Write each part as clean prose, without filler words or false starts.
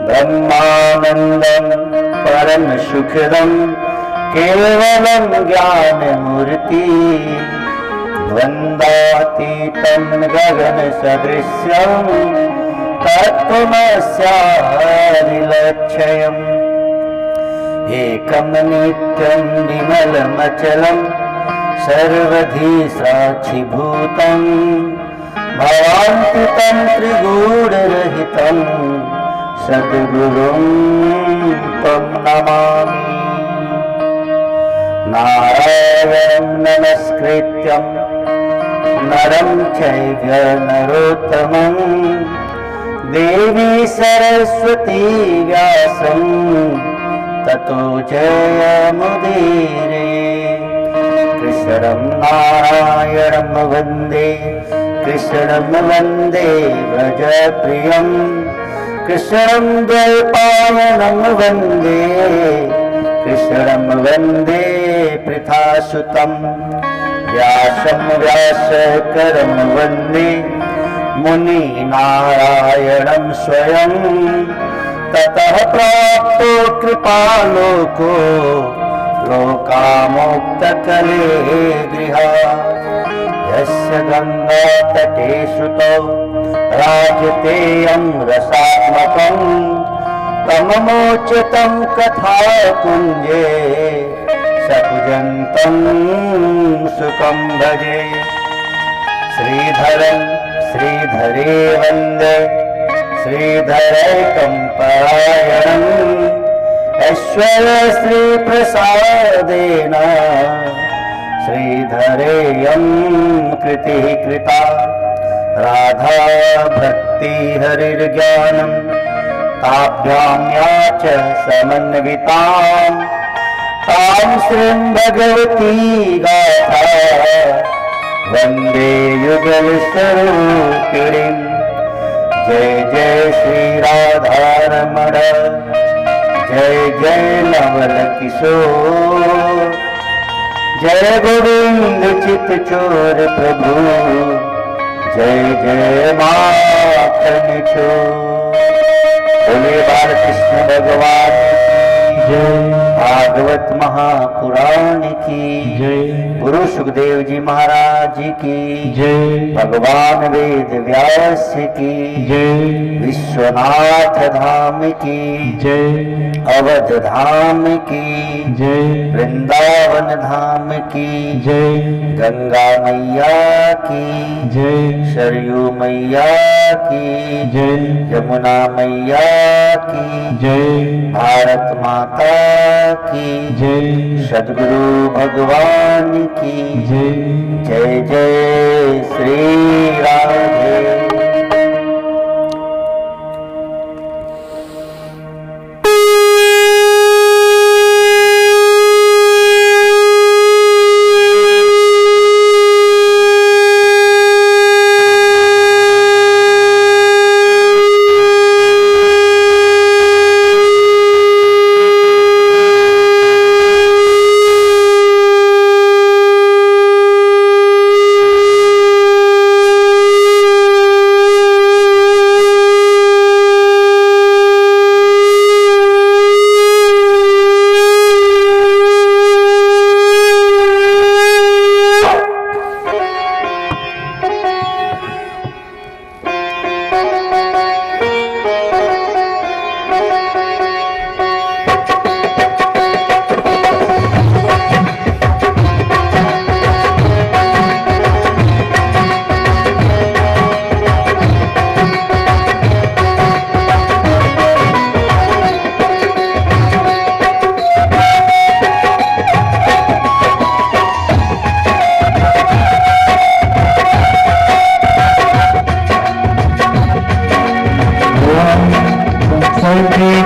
ब्रह्मानंदं परम सुखदं केवलं ज्ञानमूर्ति द्वन्द्वातीतं गगनसदृश्यं तत्त्वमस्यादिलक्ष्यम् एकं नित्यं विमलमचलं सर्वधी साक्षिभूतं भवान्तितं त्रिगुणरहितं सद्गुरुं त्वं नमामि। नारायणं नमस्कृत्यं नरं चैव नरोत्तमं देवी सरस्वती व्यासं ततो जयमुदीरये। कृष्णं नारायणं वन्दे कृष्णं वन्दे व्रजप्रियं कृष्णं द्वैपायनं वन्दे कृष्णं वन्दे पृथासुतं व्यासं व्यासकरं वन्दे मुनिनारायणं स्वयं ततः प्राप्तो कृपालोको लोकामोक्तकलेगृहा यस्य गङ्गातटे सुतौ राजतेयं रसात्मकं तममोचितं कथाकुञ्जे सकुजन्तं सुखं भजे। श्रीधरं श्रीधरे वन्दे श्रीधरैकं परायणम् ऐश्वर्यश्रीप्रसादेन श्रीधरेयं कृतिः कृता राधा भक्ति हरिर्ज्ञानं ताभ्यां या च समन्वितां तां श्रीं भगवती गाथा वन्दे युगलस्वरूपिणीम्। जय जय श्री राधारमण जय जय नवल किशोर जय गोविंद चित चोर प्रभु जय जय माखन चोर। बोले बालकृष्ण भगवान की जय। भागवत महापुराण की जय। गुरु सुखदेव जी महाराज की जय। भगवान वेद व्यास की जय। विश्वनाथ धाम की जय। अवध धाम की जय। वृंदावन धाम की जय। गंगा मैया की जय। सरयू मैया की जय। यमुना मैया की जय। भारत माता की जय। सद्गुरु भगवान की जय। जय जय श्री राधे। Jai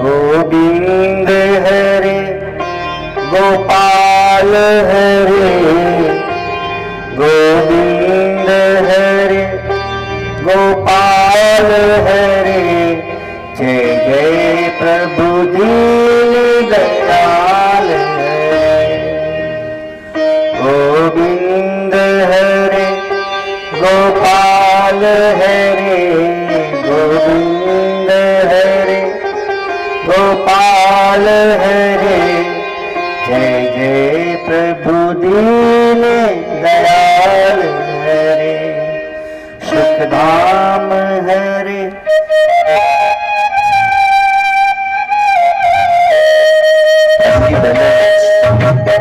गोविंद हरे गोपाल हरे गोविंद हरे गोपाल हरे जय जय प्रभु दीन दयाल हरे गोविंद हरे गोपाल हरे गोविंद हरे गोपाल हरे जय जय प्रभु दीन दयाल हरे सुखधाम हरे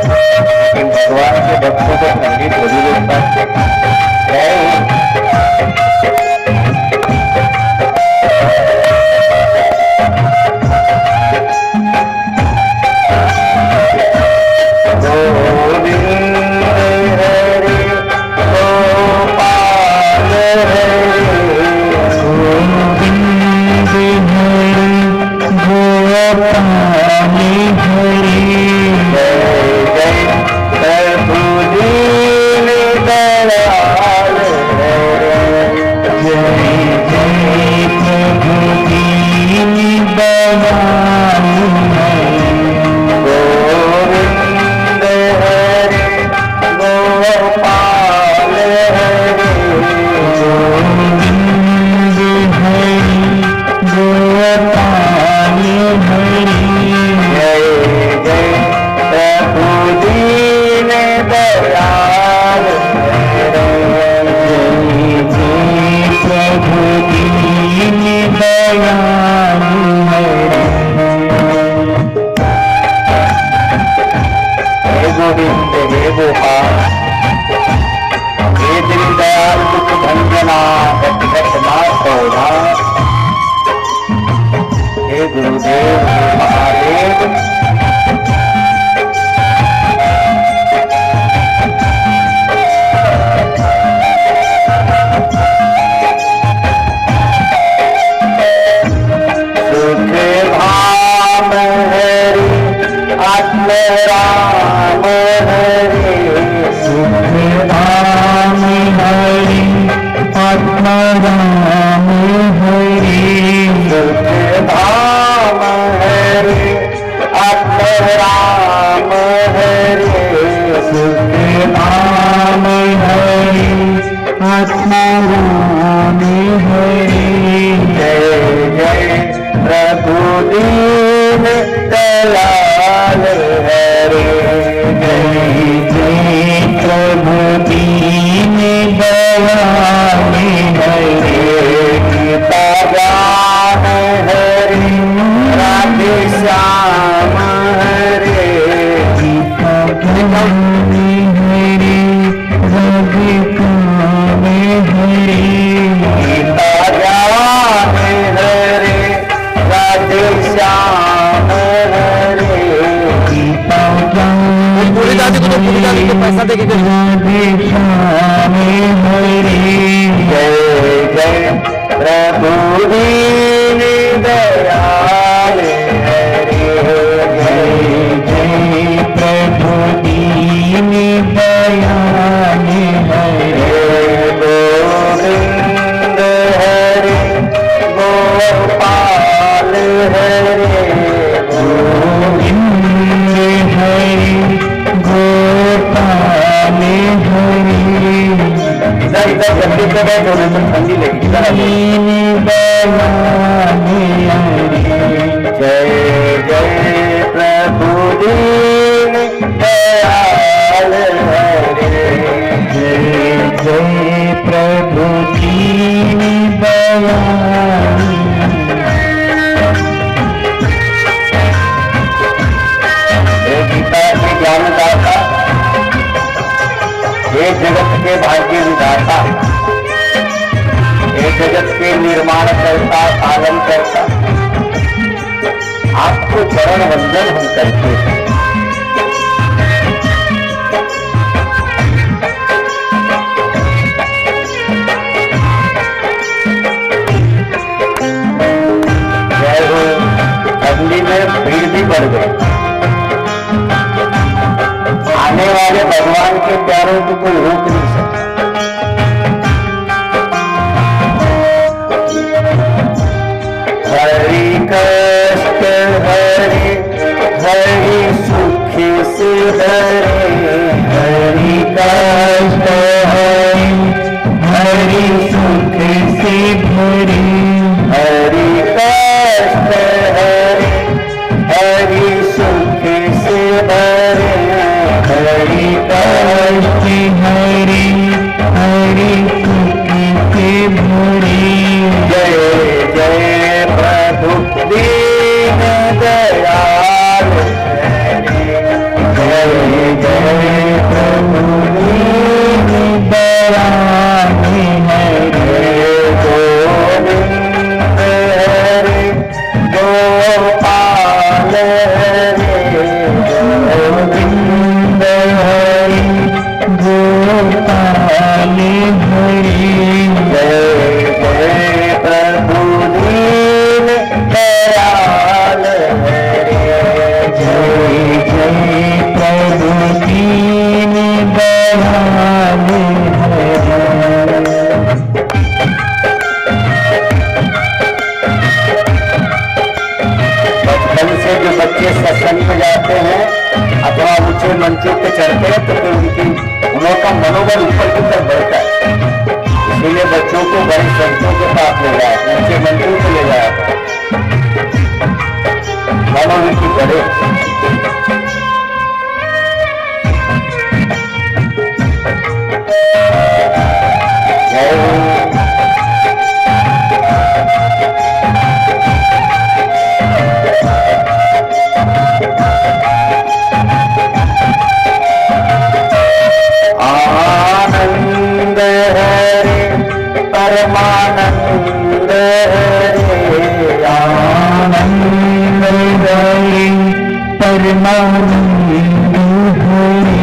भगवान के भक्तों को पंडित दादी को तो पूरी दादी को पैसा दे के जय जय प्रभु दीन दयाल हरे, जय जय प्रभु दीन दयाल हरे, गोविंद हरे गोपाल हरे, गोविंद हरे गोपाल हरे। इधर इधर जल्दी से बैठो ना तो ठंडी लगेगी। जय जय प्रभु दीन दयाल हरे, जय जय प्रभु दीन दयाल। गीता के ज्ञानदाता, हे जगत के भाग्य विधाता, हे जगत के निर्माण करता पालन करता, आपको चरण वंदन हम करते हैं। जय हो। ठंडी में भीड़ भी बढ़ गई, आने वाले भगवान के प्यारों को कोई रोक नहीं सकता। हरि कष्ट हरि हरि सुख से हरे, हरि कष्ट हरि हरि सुख से भरे, हरि कष्ट हरि हरि सुख से भरे, हरि कष्ट हरि हरि सुख से भरे। जय जय प्रभु दीन दयाल हरे, जय जय प्रभु दीन दयाल हरे, गोविंद हरे गोपाल हरे, गोविंद हरे गोपाल हरे, जय जय प्रभु दीन दयाल हरे, जय जय प्रभु दीन दयाल हरे। बचपन से जो बच्चे सत्संग में जाते हैं अथवा ऊंचे मंचों पे चढ़ते हैं तो फिर उनका मनोबल ऊपर की तरफ बढ़ता है। इसीलिए बच्चों को बड़े संतों के पास ले जाए, ऊंचे मंचों पे ले जाया, मनोवृत्ति बढ़े। जय हो। आनंद हरे परमानंद हरे, आनंद हरे परमानंद हरे,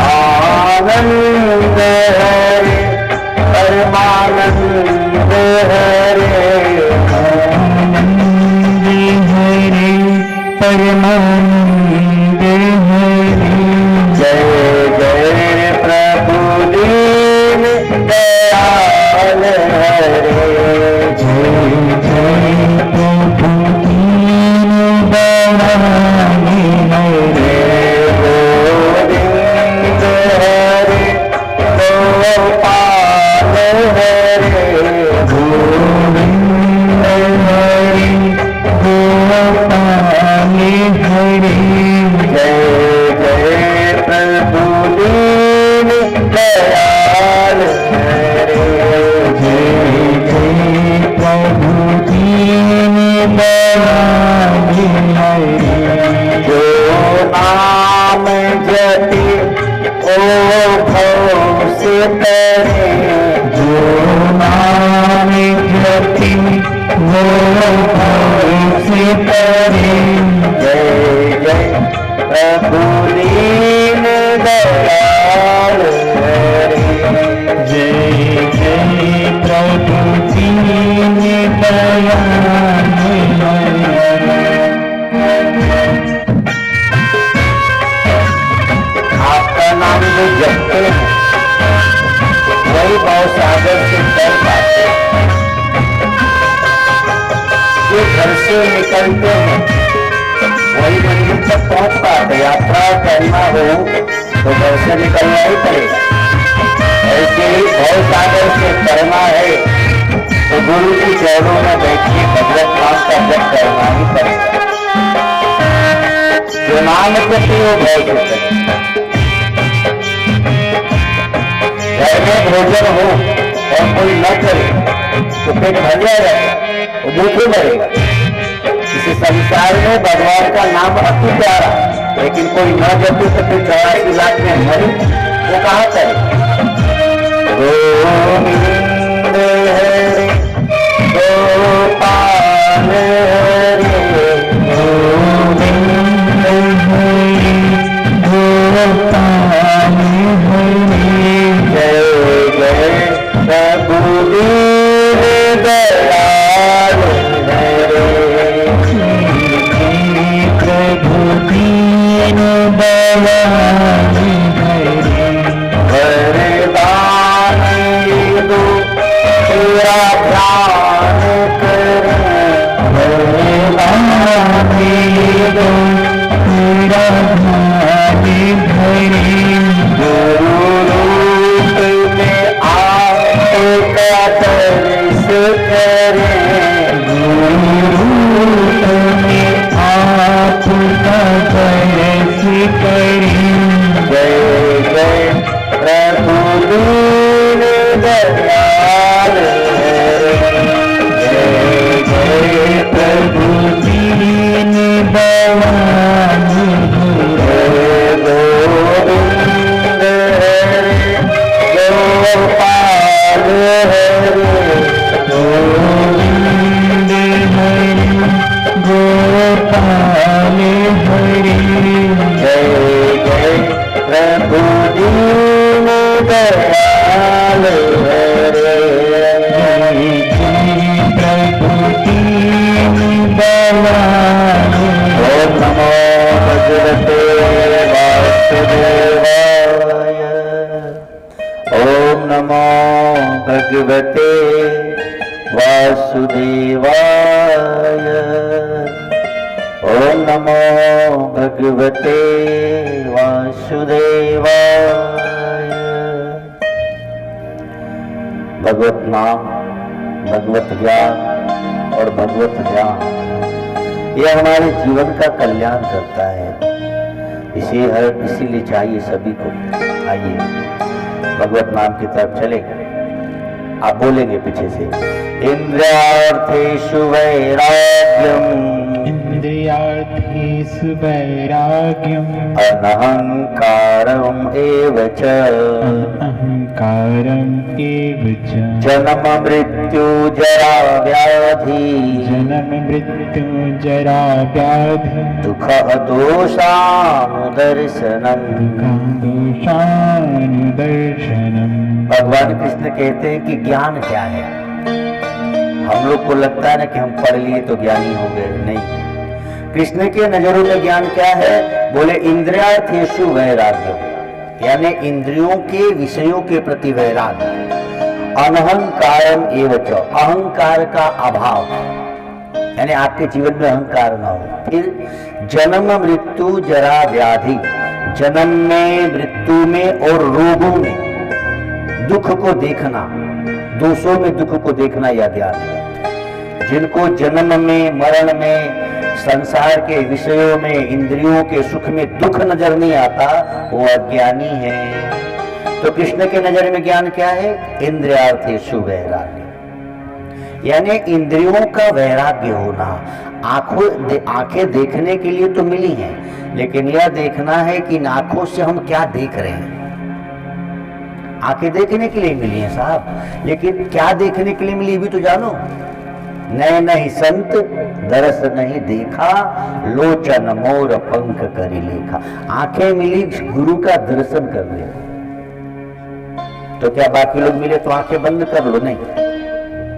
आनंद हरे परमानंद हरे, आनंद हरे परमानंद हरे, जय जय प्रभु दीन दयाल हरे, जय जय प्रभु दीन दयाल हरे, गोविंद हरे गोपाल हरे, गोविंद हरे गोपाल हरे, जय जय प्रभु दीन दयाल हरे, जय जय प्रभु दीन दयाल हरे, जो नाम जपे ओ भव से तरे, जो नाम जपे वो भव से तरे, जय जय प्रभु दीन निकलते हैं वही मंजिल तक पहुंच पाते। यात्रा करना हो तो घर से निकलना ही पड़ेगा। ऐसे ही भव सागर से करना है तो गुरु की चरणों में बैठ के भगवत नाम का जप करना ही पड़ेगा। जो नाम जपे वो भय से करे। घर में भोजन हो और कोई न करे तो पेट भर जाएगा, वो भूखे मरेगा। इस संसार में भगवान का नाम अति प्यारा, लेकिन कोई न जपे तो फिर 84 लाख में मरे वो कहाँ करे। गोविंद हरे गोपाल हरे गोविंद हरे गोपाल हरे जय जय प्रभु दीन दयाल हरे प्रभु दीन दयाल हरे वरदान दो तेरा ध्यान करे वरदान दो तेरा ध्यान धरे गुरु रूप में आपका दर्श करे गुरु रूप में आपका दर्श करे जय जय प्रभु दीन दयाल जय जय प्रभु दीन दयाल गोविंद हरे गोपाल हरे गोविंद हरे गोपाल हरे जय जय प्रभु दीन दयाल हरे जय जय प्रभु दीन दयाल ओम नमो भगवते वासुदेवाय ओम नमो भगवते वासुदेवाय ओम नमो भगवते वासुदेवाय। भगवत नाम, भगवत ज्ञान और भगवत ध्यान यह हमारे जीवन का कल्याण करता है। इसीलिए चाहिए सभी को। आइए भगवत नाम की तरफ चले। आप बोलेंगे पीछे से इंद्रियार्थेषु वैराग्यम इंद्रियार्थेषु वैराग्यम अनहंकारम एव च अहंकारम एव च जन्म मृत्यु जरा व्याधि जन्म मृत्यु जरा व्याधि दुख दोषानुदर्शनम दोषानुदर्शनम। भगवान कृष्ण कहते हैं कि ज्ञान क्या है। हम लोग को लगता है ना कि हम पढ़ लिए तो ज्ञानी हो गए, नहीं। कृष्ण के नजरों में ज्ञान क्या है? बोले इंद्रियार्थेषु वैराग्य, यानी इंद्रियों के विषयों के प्रति वैराग्य। अनहंकारम एव च, अहंकार का अभाव, यानी आपके जीवन में अहंकार ना हो। फिर जन्म मृत्यु जरा व्याधि, जन्म में, मृत्यु में और रोगों में दुख को देखना, दोषों में दुख को देखना यह ज्ञान है। जिनको जन्म में, मरण में, संसार के विषयों में, इंद्रियों के सुख में दुख नजर नहीं आता, वो अज्ञानी है। तो कृष्ण के नजर में ज्ञान क्या है? इंद्रियार्थेषु वैराग्य, यानी इंद्रियों का वैराग्य होना। आंखें देखने के लिए तो मिली हैं, लेकिन यह देखना है कि इन आंखों से हम क्या देख रहे हैं। आंखें देखने के लिए मिली हैं साहब, लेकिन क्या देखने के लिए मिली भी तो जानो। नए नहीं संत दरस नहीं देखा, लोचन मोर पंख करी लेखा। आंखें मिली गुरु का दर्शन करने, तो क्या बाकी लोग मिले तो आंखें बंद कर लो? नहीं।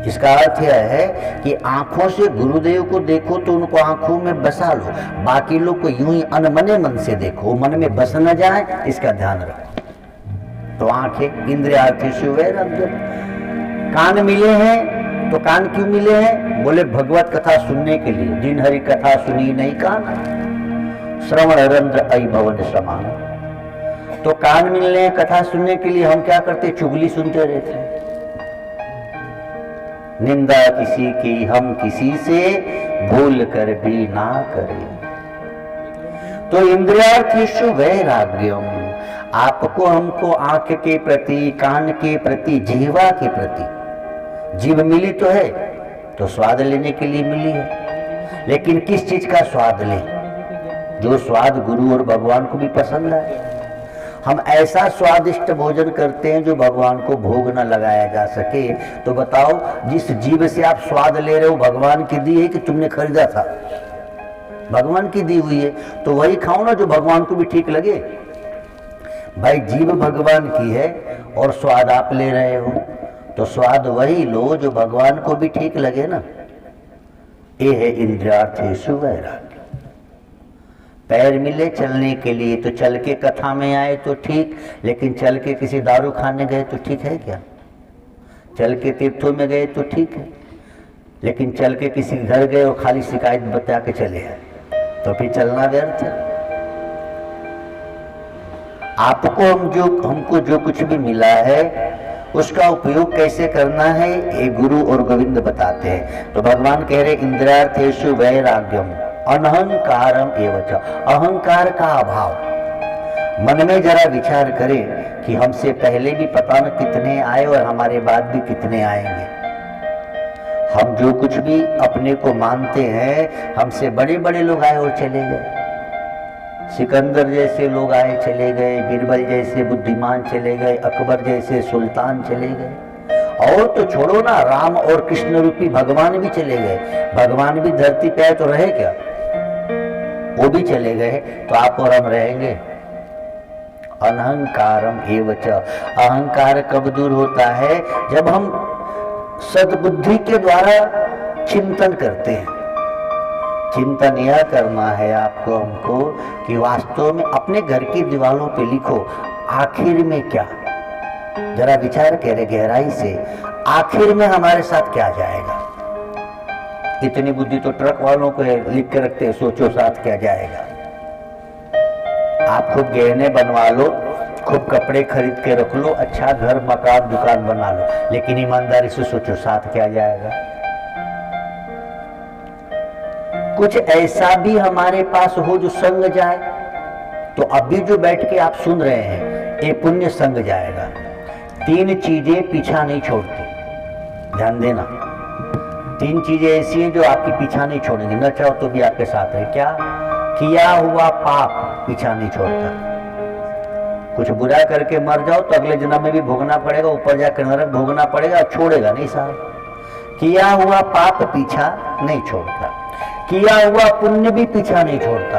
इसका अर्थ यह है कि आंखों से गुरुदेव को देखो तो उनको आंखों में बसा लो, बाकी लोग को यूं ही अनमने मन से देखो, मन में बस न जाए, इसका ध्यान रखो। तो आंखें इंद्रियार्थेषु वैराग्यम। कान मिले हैं तो कान क्यों मिले हैं? बोले भगवत कथा सुनने के लिए। जिन हरि कथा सुनी नहीं कान, श्रवण रंध्र ऐ भवन समान। तो कान मिलने कथा सुनने के लिए हम क्या करते? चुगली सुनते रहते हैं। निंदा किसी की हम किसी से भूल कर भी ना करें। तो इंद्रियार्थेषु वैराग्यम, आपको हमको आंख के प्रति, कान के प्रति, जीवा के प्रति, जीव मिली तो है तो स्वाद लेने के लिए मिली है, लेकिन किस चीज का स्वाद लें? जो स्वाद गुरु और भगवान को भी पसंद है। हम ऐसा स्वादिष्ट भोजन करते हैं जो भगवान को भोग न लगाया जा सके। तो बताओ, जिस जीव से आप स्वाद ले रहे हो भगवान की दी है कि तुमने खरीदा था? भगवान की दी हुई है, तो वही खाओ ना जो भगवान को भी ठीक लगे। भाई जीव भगवान की है और स्वाद आप ले रहे हो, तो स्वाद वही लो जो भगवान को भी ठीक लगे ना। ये है इंद्रियार्थेषु वैराग्य। पैर मिले चलने के लिए तो चल के कथा में आए तो ठीक, लेकिन चल के किसी दारू खाने गए तो ठीक है क्या? चल के तीर्थों में गए तो ठीक है, लेकिन चल के किसी घर गए और खाली शिकायत बता के चले आए तो फिर चलना व्यर्थ है। आपको हमको जो कुछ भी मिला है उसका उपयोग कैसे करना है ये गुरु और गोविंद बताते हैं। तो भगवान कह रहे इंद्रियार्थेषु वैराग्यम अनहंकारम एवच, अहंकार का अभाव। मन में जरा विचार करें कि हमसे पहले भी पता न कितने आए और हमारे बाद भी कितने आएंगे। हम जो कुछ भी अपने को मानते हैं, हमसे बड़े बड़े लोग आए और चले गए। सिकंदर जैसे लोग आए चले गए, बीरबल जैसे बुद्धिमान चले गए, अकबर जैसे सुल्तान चले गए, और तो छोड़ो ना, राम और कृष्ण रूपी भगवान भी चले गए। भगवान भी धरती पे तो रहे क्या? वो भी चले गए, तो आप और हम रहेंगे? अनहंकारम एवच, अहंकार कब दूर होता है? जब हम सद्बुद्धि के द्वारा चिंतन करते हैं। चिंतन यह करना है आपको हमको कि वास्तव में अपने घर की दीवारों पे लिखो आखिर में क्या, जरा विचार करें गहराई से, आखिर में हमारे साथ क्या जाएगा। इतनी बुद्धि तो ट्रक वालों को लिख के रखते हैं, सोचो साथ क्या जाएगा। आप खूब गहने बनवा लो, खूब कपड़े खरीद के रख लो, अच्छा घर मकान दुकान बना लो, लेकिन ईमानदारी से सोचो साथ क्या जाएगा। कुछ ऐसा भी हमारे पास हो जो संग जाए, तो अभी जो बैठ के आप सुन रहे हैं ये पुण्य संग जाएगा। 3 चीजें पीछा नहीं छोड़ती, ध्यान देना। 3 चीजें ऐसी हैं जो आपकी पीछा नहीं छोड़ेंगी, न चाहो तो भी आपके साथ है। क्या? किया हुआ पाप पीछा नहीं छोड़ता। कुछ बुरा करके मर जाओ तो अगले जन्म में भी भोगना पड़ेगा, ऊपर जाकर नरक भोगना पड़ेगा, छोड़ेगा नहीं साहब। किया हुआ पाप पीछा नहीं छोड़ता, किया हुआ पुण्य भी पीछा नहीं छोड़ता।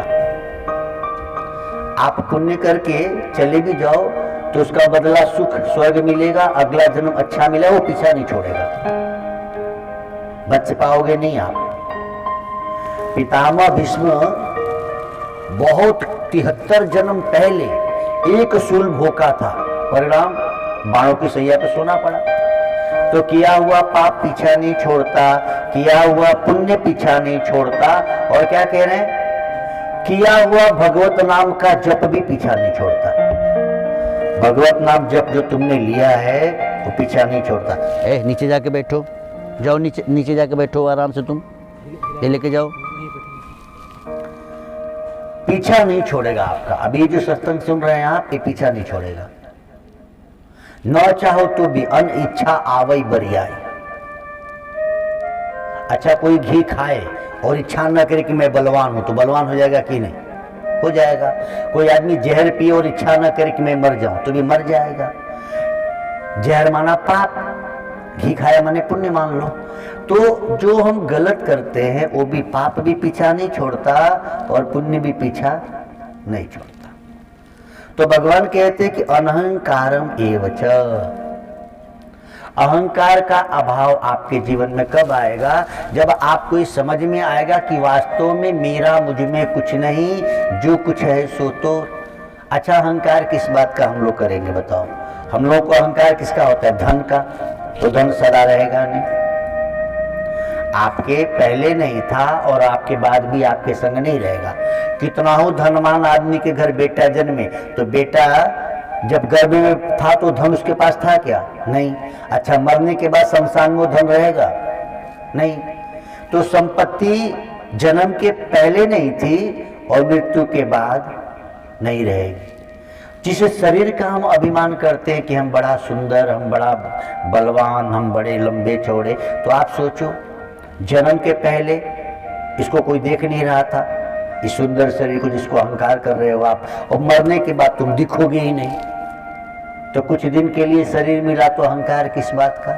आप पुण्य करके चले भी जाओ तो उसका बदला सुख स्वर्ग मिलेगा, अगला जन्म अच्छा मिला, वो पीछा नहीं छोड़ेगा, बच पाओगे नहीं आप। पितामह भीष्म बहुत 73 जन्म पहले एक शूल भोका था, परिणाम बाणों की सैया पे सोना पड़ा। तो किया हुआ पाप पीछा नहीं छोड़ता, किया हुआ पुण्य पीछा नहीं छोड़ता, और क्या कह रहे हैं? किया हुआ भगवत नाम का जप भी पीछा नहीं छोड़ता। भगवत नाम जप जो तुमने लिया है वो पीछा नहीं छोड़ता। नीचे जाके बैठो, जाओ नीचे जाके बैठो आराम से, तुम ये लेके जाओ, पीछा नहीं छोड़ेगा आपका। अभी जो सत्संग सुन रहे हैं आप, ये पीछा नहीं छोड़ेगा। न चाहो तो भी अन इच्छा आवई बरियाई। अच्छा, कोई घी खाए और इच्छा न करे कि मैं बलवान हूं, तो बलवान हो जाएगा कि नहीं? हो जाएगा। कोई आदमी जहर पिए और इच्छा न करे कि मैं मर जाऊं, तो भी मर जाएगा। जहर माना पाप, घी खाया माने पुण्य मान लो। तो जो हम गलत करते हैं वो भी पाप भी पीछा नहीं छोड़ता और पुण्य भी पीछा नहीं छोड़ता। तो भगवान कहते हैं कि अनहंकारम एवच, अहंकार का अभाव आपके जीवन में कब आएगा? जब आपको ये समझ में आएगा कि वास्तव में मेरा मुझ में कुछ नहीं, जो कुछ है सो तो। अच्छा, अहंकार किस बात का हम लोग करेंगे बताओ? हम लोगों को अहंकार किसका होता है? धन का। तो धन सदा रहेगा नहीं, आपके पहले नहीं था और आपके बाद भी आपके संग नहीं रहेगा। कितना हो धनवान आदमी के घर बेटा जन्मे, तो बेटा जब गर्भ में था तो धन उसके पास था क्या? नहीं। अच्छा, मरने के बाद शमशान में धन रहेगा? नहीं। तो संपत्ति जन्म के पहले नहीं थी और मृत्यु के बाद नहीं रहेगी। जिस शरीर का हम अभिमान करते हैं कि हम बड़ा सुंदर, हम बड़ा बलवान, हम बड़े लंबे चौड़े, तो आप सोचो जन्म के पहले इसको कोई देख नहीं रहा था, इस सुंदर शरीर को जिसको अहंकार कर रहे हो आप, और मरने के बाद तुम दिखोगे ही नहीं। तो कुछ दिन के लिए शरीर मिला तो अहंकार किस बात का?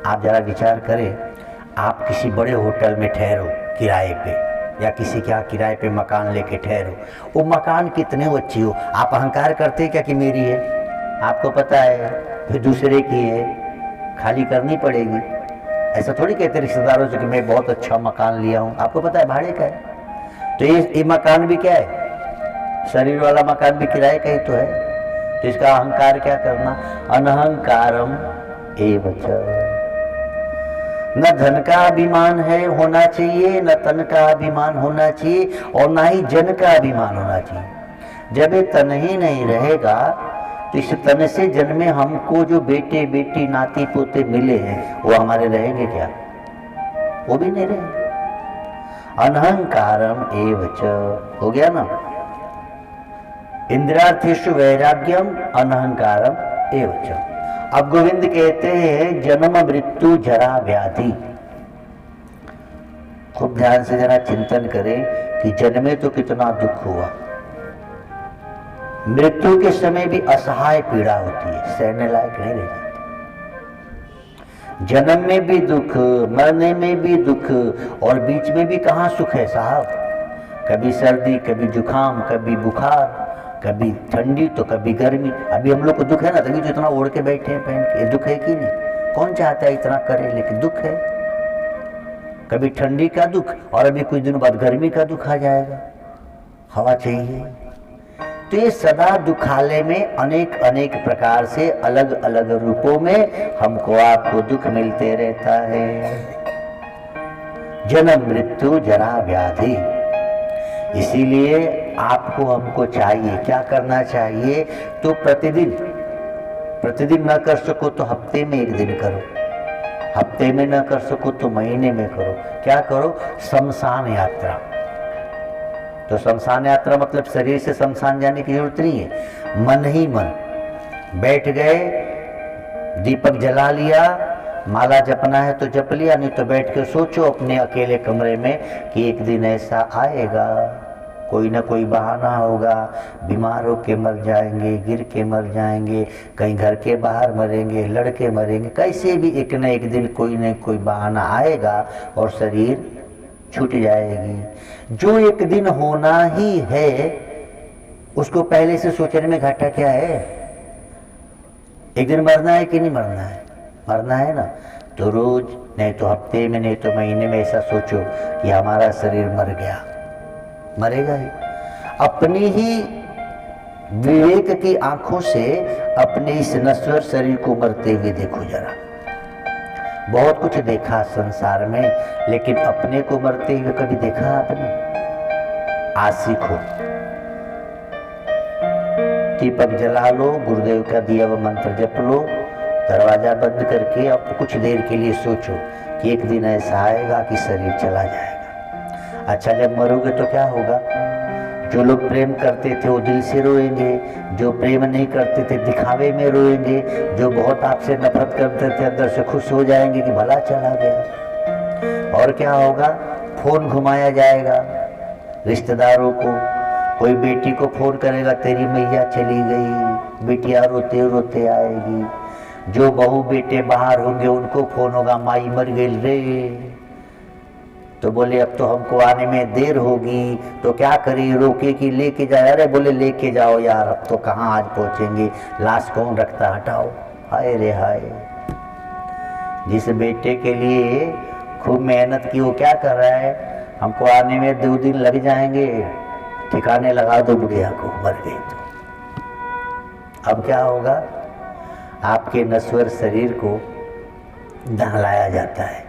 आप जरा विचार करें, आप किसी बड़े होटल में ठहरो किराए पे, या किसी के यहाँ किराए पे मकान लेके ठहरो, वो मकान कितने अच्छी हो, आप अहंकार करते क्या कि मेरी है? आपको पता है फिर दूसरे की है, खाली करनी पड़ेगी। ऐसा थोड़ी कहते रिश्तेदारों से कि मैं बहुत अच्छा मकान लिया हूँ, आपको पता है भाड़े का है। तो ये मकान भी क्या है? शरीर वाला मकान भी किराए का ही तो है। तो इसका अहंकार क्या करना? अनहंकारम एव च। न धन का अभिमान है होना चाहिए, न तन का अभिमान होना चाहिए, और ना ही जन का अभिमान होना चाहिए। जब ये तन ही नहीं रहेगा तो इस तन से जन्मे हमको जो बेटे बेटी नाती पोते मिले हैं वो हमारे रहेंगे क्या? वो भी नहीं रहेंगे। अनहंकारम एव च हो गया ना। इंद्रियार्थेषु वैराग्यम अनहंकारम एव च। अब गोविंद कहते हैं जन्म मृत्यु जरा व्याधि। खूब ध्यान से जरा चिंतन करें कि जन्मे तो कितना दुख हुआ, मृत्यु के समय भी असहाय पीड़ा होती है, सहने लायक नहीं रह जाती। जन्म में भी दुख, मरने में भी दुख, और बीच में भी कहाँ सुख है साहब? कभी सर्दी, कभी जुकाम, कभी बुखार, कभी ठंडी तो कभी गर्मी। अभी हम लोग को दुख है ना, तभी तो इतना ओढ़ के बैठे हैं पहन के। दुख है कि नहीं? कौन चाहता है इतना करे, लेकिन दुख है। कभी ठंडी का दुख और अभी कुछ दिनों बाद गर्मी का दुख आ जाएगा, हवा चाहिए। तो ये सदा दुखालय में अनेक अनेक प्रकार से अलग अलग रूपों में हमको आपको दुख मिलते रहता है। जन्म मृत्यु जरा व्याधि। इसीलिए आपको हमको चाहिए, क्या करना चाहिए? तो प्रतिदिन न कर सको तो हफ्ते में एक दिन करो, हफ्ते में न कर सको तो महीने में करो। क्या करो? शमशान यात्रा। तो शमशान यात्रा मतलब शरीर से शमशान जाने की जरूरत नहीं है, मन ही मन बैठ गए, दीपक जला लिया, माला जपना है तो जप लिया, नहीं तो बैठ कर सोचो अपने अकेले कमरे में कि एक दिन ऐसा आएगा, कोई ना कोई बहाना होगा, बीमार होके मर जाएंगे, गिर के मर जाएंगे, कहीं घर के बाहर मरेंगे, लड़के मरेंगे, कैसे भी एक न एक दिन कोई न कोई बहाना आएगा और शरीर छूट जाएगी। जो एक दिन होना ही है उसको पहले से सोचने में घाटा क्या है? एक दिन मरना है कि नहीं मरना है? मरना है ना, तो रोज नहीं तो हफ्ते में नहीं तो महीने में ऐसा सोचो कि हमारा शरीर मर गया, मरेगा ही। अपनी ही विवेक की आंखों से अपने इस नश्वर शरीर को मरते हुए देखो जरा। बहुत कुछ देखा संसार में, लेकिन अपने को मरते हुए कभी देखा आपने? आज सीखो, दीपक जला लो, गुरुदेव का दिया हुआ मंत्र जप लो, दरवाजा बंद करके अब कुछ देर के लिए सोचो कि एक दिन ऐसा आएगा कि शरीर चला जाएगा। अच्छा, जब मरोगे तो क्या होगा? जो लोग प्रेम करते थे वो दिल से रोएंगे, जो प्रेम नहीं करते थे दिखावे में रोएंगे, जो बहुत आपसे नफरत करते थे अंदर से खुश हो जाएंगे कि भला चला गया। और क्या होगा? फोन घुमाया जाएगा रिश्तेदारों को, कोई बेटी को फोन करेगा तेरी मैया चली गई, बिटिया रोते रोते आएगी। जो बहू बेटे बाहर होंगे उनको फोन होगा माई मर गई रे, तो बोले अब तो हमको आने में देर होगी, तो क्या करें? रोके कि लेके जाए? अरे बोले लेके जाओ यार, अब तो कहाँ आज पहुँचेंगे, लाश कौन रखता, हटाओ। हाय रे हाय। जिस बेटे के लिए खूब मेहनत की वो क्या कर रहा है? हमको आने में 2 दिन लग जाएंगे, ठिकाने लगा दो बुढ़िया को, मर गई तो। अब क्या होगा? आपके नश्वर शरीर को नहलाया जाता है।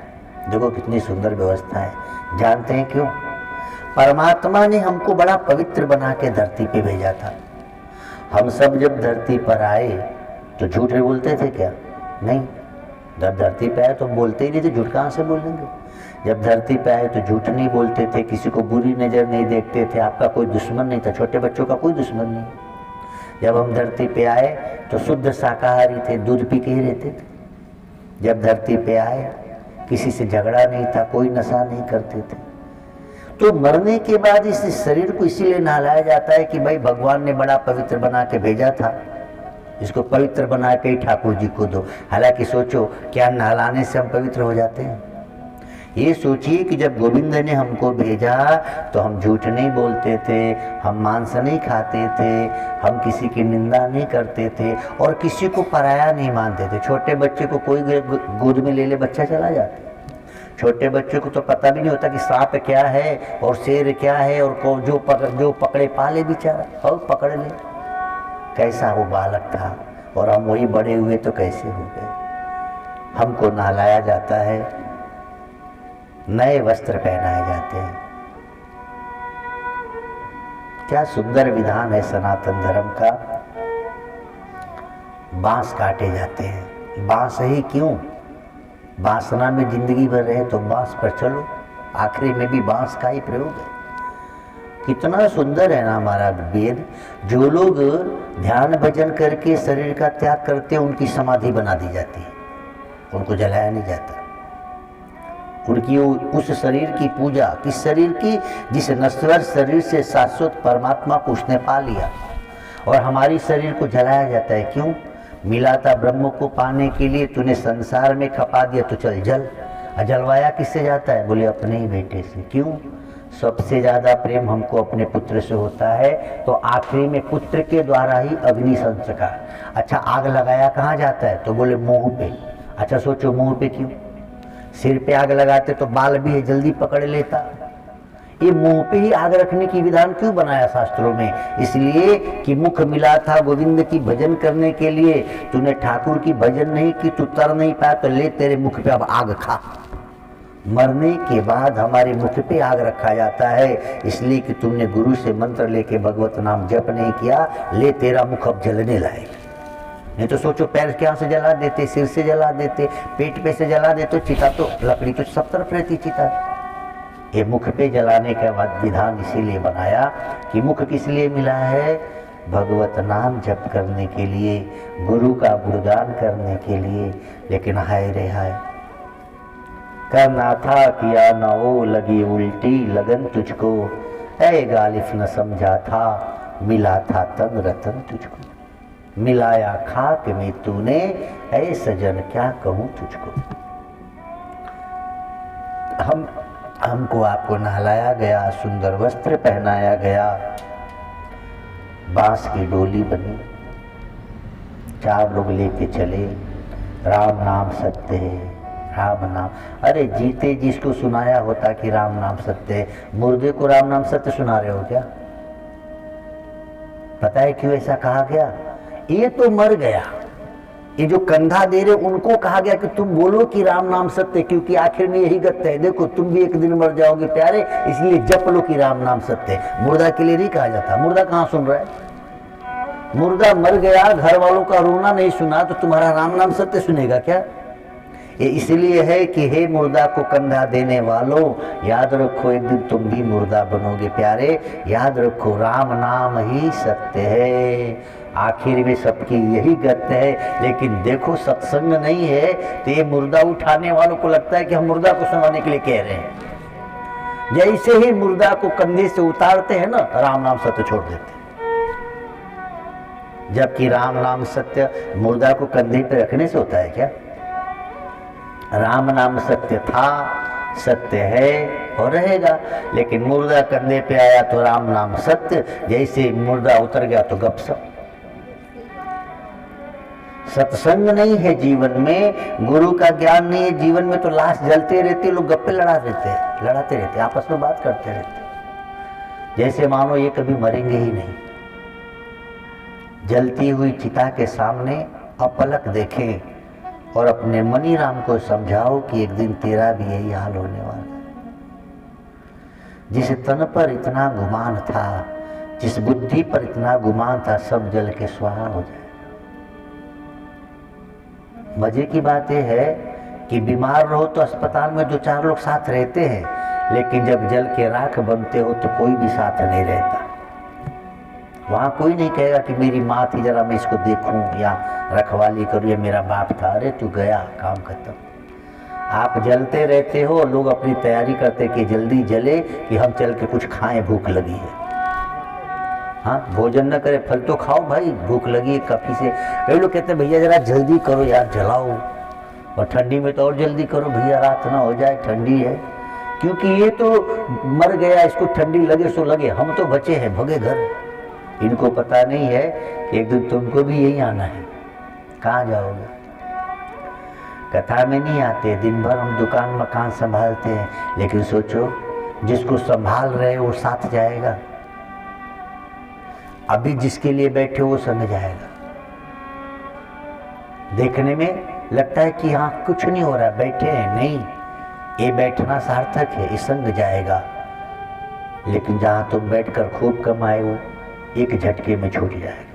देखो कितनी सुंदर व्यवस्था है। जानते हैं क्यों? परमात्मा ने हमको बड़ा पवित्र बना के धरती पे भेजा था। हम सब जब धरती पर आए तो झूठ बोलते थे क्या? नहीं। जब धरती पे आए तो बोलते ही नहीं थे, झूठ कहाँ से बोलेंगे? जब धरती पे आए तो झूठ नहीं बोलते थे, किसी को बुरी नज़र नहीं देखते थे, आपका कोई दुश्मन नहीं था, छोटे बच्चों का कोई दुश्मन नहीं। जब हम धरती पे आए तो शुद्ध शाकाहारी थे, दूध पी के ही रहते थे। जब धरती पे आए किसी से झगड़ा नहीं था, कोई नशा नहीं करते थे। तो मरने के बाद इस शरीर को इसीलिए नहलाया जाता है कि भाई भगवान ने बड़ा पवित्र बना के भेजा था, इसको पवित्र बना के ही ठाकुर जी को दो। हालांकि सोचो, क्या नहलाने से हम पवित्र हो जाते हैं? ये सोचिए कि जब गोविंद ने हमको भेजा तो हम झूठ नहीं बोलते थे, हम मांस नहीं खाते थे, हम किसी की निंदा नहीं करते थे और किसी को पराया नहीं मानते थे। छोटे बच्चे को कोई गोद में ले ले, बच्चा चला जाता। छोटे बच्चे को तो पता भी नहीं होता कि सांप क्या है और शेर क्या है, और जो पकड़े पाले बेचारा और पकड़ ले। कैसा वो बालक था और हम वही बड़े हुए तो कैसे हो गए। हमको नहलाया जाता है, नए वस्त्र पहनाए जाते हैं। क्या सुंदर विधान है सनातन धर्म का। बांस काटे जाते हैं। बांस ही क्यों? वासना में जिंदगी भर रहे तो बांस पर चलो, आखिरी में भी बांस का ही प्रयोग है। कितना सुंदर है ना हमारा वेद। जो लोग ध्यान भजन करके शरीर का त्याग करते हैं उनकी समाधि बना दी जाती है, उनको जलाया नहीं जाता। उनकी उस शरीर की पूजा, किस शरीर की? जिस नश्वर शरीर से शाश्वत परमात्मा को उसने पा लिया। और हमारी शरीर को जलाया जाता है क्यों? मिला था ब्रह्म को पाने के लिए, तूने संसार में खपा दिया तो चल जल। जलवाया किससे जाता है? बोले अपने ही बेटे से। क्यों? सबसे ज्यादा प्रेम हमको अपने पुत्र से होता है, तो आखिरी में पुत्र के द्वारा ही अग्नि संस्कार। अच्छा, आग लगाया कहाँ जाता है? तो बोले मुंह पे। अच्छा सोचो, मुंह पे क्यों? सिर पे आग लगाते तो बाल भी है, जल्दी पकड़ लेता। ये मुंह पे ही आग रखने की विधान क्यों बनाया शास्त्रों में? इसलिए कि मुख मिला था गोविंद की भजन करने के लिए। तूने ठाकुर की भजन नहीं की, तू तर नहीं पाया, तो ले तेरे मुख पे अब आग खा। मरने के बाद हमारे मुख पे आग रखा जाता है, इसलिए कि तुमने गुरु से मंत्र लेके भगवत नाम जप नहीं किया, ले तेरा मुख अब जलने लायक। नहीं तो सोचो, पैर क्या से जला देते, सिर से जला देते, पेट पे से जला देते, चिता तो लकड़ी तो सब तरफ रहती चिता। ये मुख पे जलाने का विधान इसीलिए बनाया कि मुख किस लिए मिला है? भगवत नाम जप करने के लिए, गुरु का गुणगान करने के लिए। लेकिन हाय रे हाय, करना था किया न हो, लगी उल्टी लगन तुझको, ऐ गालिफ न समझा था, मिला था तन रतन तुझको। मिलाया खाक में तूने, ऐ सजन क्या कहूँ तुझको। हमको आपको नहलाया गया, सुंदर वस्त्र पहनाया गया, बांस की डोली बनी, 4 लोग लेके चले। राम नाम सत्य है, राम नाम। अरे जीते जिसको सुनाया होता कि राम नाम सत्य है, मुर्दे को राम नाम सत्य सुना रहे हो क्या? पता है क्यों ऐसा कहा गया? ये तो मर गया, ये जो कंधा दे रहे उनको कहा गया कि तुम बोलो कि राम नाम सत्य, क्योंकि आखिर में यही गत्य है। देखो तुम भी एक दिन मर जाओगे प्यारे, इसलिए जप लो कि राम नाम सत्य है। मुर्दा के लिए नहीं कहा जाता। मुर्दा कहाँ सुन रहा है? मुर्दा मर गया, घर वालों का रोना नहीं सुना, तो तुम्हारा राम नाम सत्य सुनेगा क्या? ये इसलिए है कि हे मुर्दा को कंधा देने वालों, याद रखो एक दिन तुम भी मुर्दा बनोगे प्यारे। याद रखो राम नाम ही सत्य है, आखिर में सबकी यही गत्य है। लेकिन देखो सत्संग नहीं है तो ये मुर्दा उठाने वालों को लगता है कि हम मुर्दा को सुनाने के लिए कह रहे हैं। जैसे ही मुर्दा को कंधे से उतारते हैं ना, राम नाम सत्य छोड़ देते हैं। जबकि राम नाम सत्य मुर्दा को कंधे पे रखने से होता है क्या? राम नाम सत्य था, सत्य है और रहेगा। लेकिन मुर्दा कंधे पे आया तो राम नाम सत्य, जैसे मुर्दा उतर गया तो गपशप। सत्संग नहीं है जीवन में, गुरु का ज्ञान नहीं है जीवन में, तो लाश जलते रहते, लोग गप्पे लड़ाते रहते, आपस में बात करते रहते, जैसे मानो ये कभी मरेंगे ही नहीं। जलती हुई चिता के सामने अपलक देखें और अपने मनी राम को समझाओ कि एक दिन तेरा भी यही हाल होने वाला है। जिस तन पर इतना गुमान था, जिस बुद्धि पर इतना गुमान था, सब जल के स्वाहा हो जाए। मजे की बात यह है कि बीमार रहो तो अस्पताल में 2-4 लोग साथ रहते हैं, लेकिन जब जल के राख बनते हो तो कोई भी साथ नहीं रहता। वहां कोई नहीं कहेगा कि मेरी माँ थी, जरा मैं इसको देखूं या रखवाली करूं, या मेरा बाप था, अरे तू गया, काम खत्म। आप जलते रहते हो, लोग अपनी तैयारी करते कि जल्दी जले कि हम चल के कुछ खाएं, भूख लगी है। हाँ, भोजन न करे, फल तो खाओ भाई, भूख लगी है काफी से। कई लोग कहते हैं भैया जरा जल्दी करो यार, जलाओ, और ठंडी में तो और जल्दी करो भैया, रात ना हो जाए, ठंडी है। क्योंकि ये तो मर गया, इसको ठंडी लगे सो लगे, हम तो बचे हैं, भगे घर। इनको पता नहीं है कि एक दिन तुमको भी यही आना है। कहाँ जाओगे? कथा में नहीं आते, दिन भर हम दुकान मकान संभालते हैं, लेकिन सोचो जिसको संभाल रहे वो साथ जाएगा, अभी जिसके लिए बैठे वो संग जाएगा। देखने में लगता है कि हाँ कुछ नहीं हो रहा, बैठे हैं, नहीं, ये बैठना सार्थक है, ये संग जाएगा। लेकिन जहां तुम बैठकर खूब कमाए हो, एक झटके में छूट जाएगा।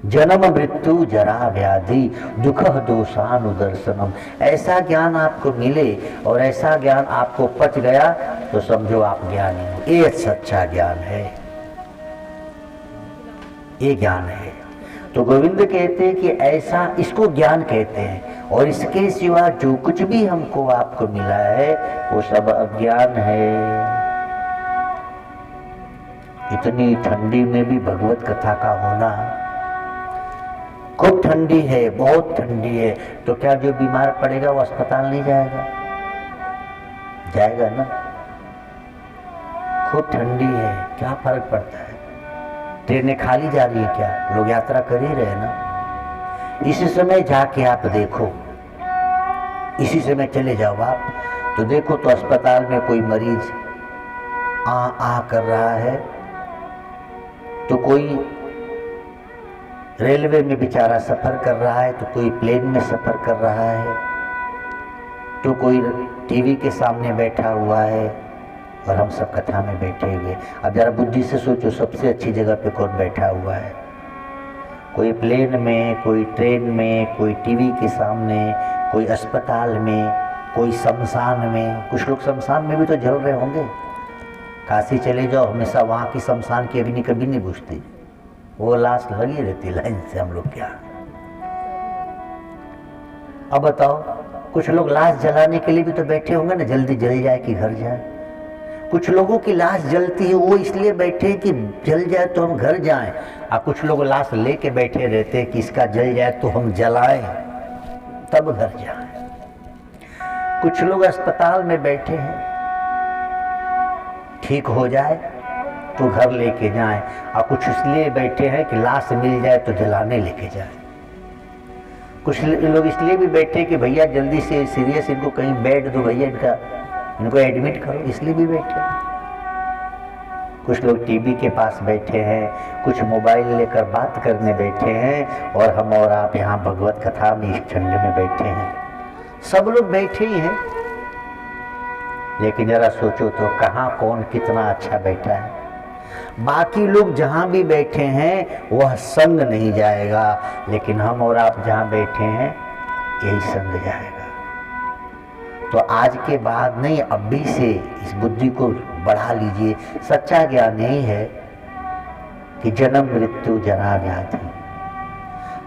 जन्म मृत्यु जरा व्याधि दुख दोषानुदर्शनम, ऐसा ज्ञान आपको मिले और ऐसा ज्ञान आपको पच गया तो समझो आप ज्ञानी हो। ये सच्चा ज्ञान है, ये ज्ञान है। तो गोविंद कहते हैं कि ऐसा, इसको ज्ञान कहते हैं, और इसके सिवा जो कुछ भी हमको आपको मिला है वो सब अज्ञान है। इतनी ठंडी में भी भगवत कथा का होना, खूब ठंडी है, बहुत ठंडी है, तो क्या जो बीमार पड़ेगा वो अस्पताल नहीं जाएगा? जाएगा ना। खूब ठंडी है, क्या फर्क पड़ता है? ट्रेनें खाली जा रही है क्या? लोग यात्रा कर ही रहे ना। इसी समय जाके आप देखो, इसी समय चले जाओ आप, तो देखो तो अस्पताल में कोई मरीज आ कर रहा है, तो कोई रेलवे में बेचारा सफर कर रहा है, तो कोई प्लेन में सफर कर रहा है, तो कोई टीवी के सामने बैठा हुआ है, और हम सब कथा में बैठे हुए। अब जरा बुद्धि से सोचो, सबसे अच्छी जगह पे कौन बैठा हुआ है? कोई प्लेन में, कोई ट्रेन में, कोई टीवी के सामने, कोई अस्पताल में, कोई शमशान में। कुछ लोग शमशान में भी तो जल रहे होंगे। काशी चले जाओ, हमेशा वहाँ की शमशान की अग्नि कभी नहीं बुझती, वो लाश लगी रहती लाइन से हम लोग क्या। अब बताओ, कुछ लोग लाश जलाने के लिए भी तो बैठे होंगे ना, जल्दी जल जाए कि घर जाए। कुछ लोगों की लाश जलती है, वो इसलिए बैठे कि जल जाए तो हम घर जाएं, और कुछ लोग लाश लेके बैठे रहते हैं कि इसका जल जाए तो हम जलाएं तब घर जाएं। कुछ लोग अस्पताल में बैठे हैं, ठीक हो जाए तो घर लेके जाएं, और कुछ इसलिए बैठे हैं कि लाश मिल जाए तो जलाने लेके जाएं। कुछ लोग इसलिए भी बैठे कि भैया जल्दी से सीरियस, इनको कहीं बेड दो भैया, इनको एडमिट करो, इसलिए भी बैठे। कुछ लोग टीवी के पास बैठे हैं, कुछ मोबाइल लेकर बात करने बैठे हैं, और हम और आप यहाँ भगवत कथा में इस ठंड में बैठे हैं। सब लोग बैठे ही हैं, लेकिन जरा सोचो तो कहाँ कौन कितना अच्छा बैठा है। बाकी लोग जहाँ भी बैठे हैं वह संग नहीं जाएगा, लेकिन हम और आप जहाँ बैठे हैं यही संग जाएगा। तो आज के बाद नहीं, अभी से इस बुद्धि को बढ़ा लीजिए। सच्चा ज्ञान यही है कि जन्म मृत्यु जरा व्याधि।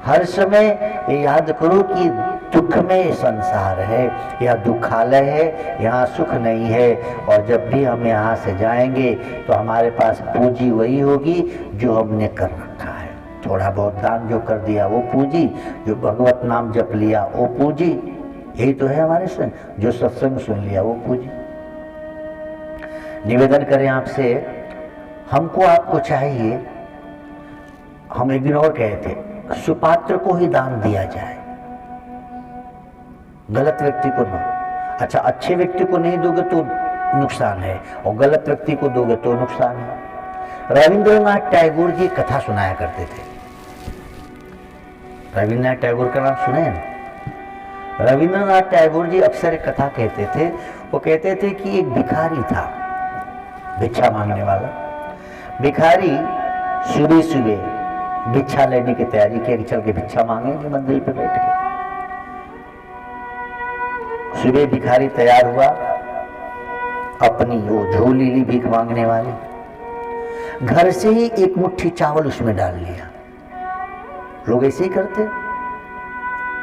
हर समय ये याद करो कि दुखमय संसार है, यह दुखालय है, यहाँ सुख नहीं है। और जब भी हम यहाँ से जाएंगे तो हमारे पास पूंजी वही होगी जो हमने कर रखा है। थोड़ा बहुत दान जो कर दिया वो पूंजी, जो भगवत नाम जप लिया वो पूंजी, यही तो है हमारे संग। जो सत्संग सुन लिया वो पूंजी। निवेदन करें आपसे, हमको आपको चाहिए, हम एक दिन और कहे थे, सुपात्र को ही दान दिया जाए, गलत व्यक्ति को ना। अच्छा, अच्छे व्यक्ति को नहीं दोगे तो नुकसान है, और गलत व्यक्ति को दोगे तो नुकसान है। रविंद्रनाथ टैगोर जी कथा सुनाया करते थे। रविंद्रनाथ टैगोर का नाम सुने हैं? रविंद्रनाथ टैगोर जी अक्सर एक कथा कहते थे। वो कहते थे कि एक भिखारी था, भिक्षा मांगने वाला भिखारी। सुबह सुबह भिक्षा लेने की तैयारी की कि चल के भिक्षा मांगेंगे मंदिर पे बैठ के। सुबह भिखारी तैयार हुआ, अपनी वो झोली ली भीख मांगने वाली, घर से ही एक मुट्ठी चावल उसमें डाल लिया। लोग ऐसे ही करते,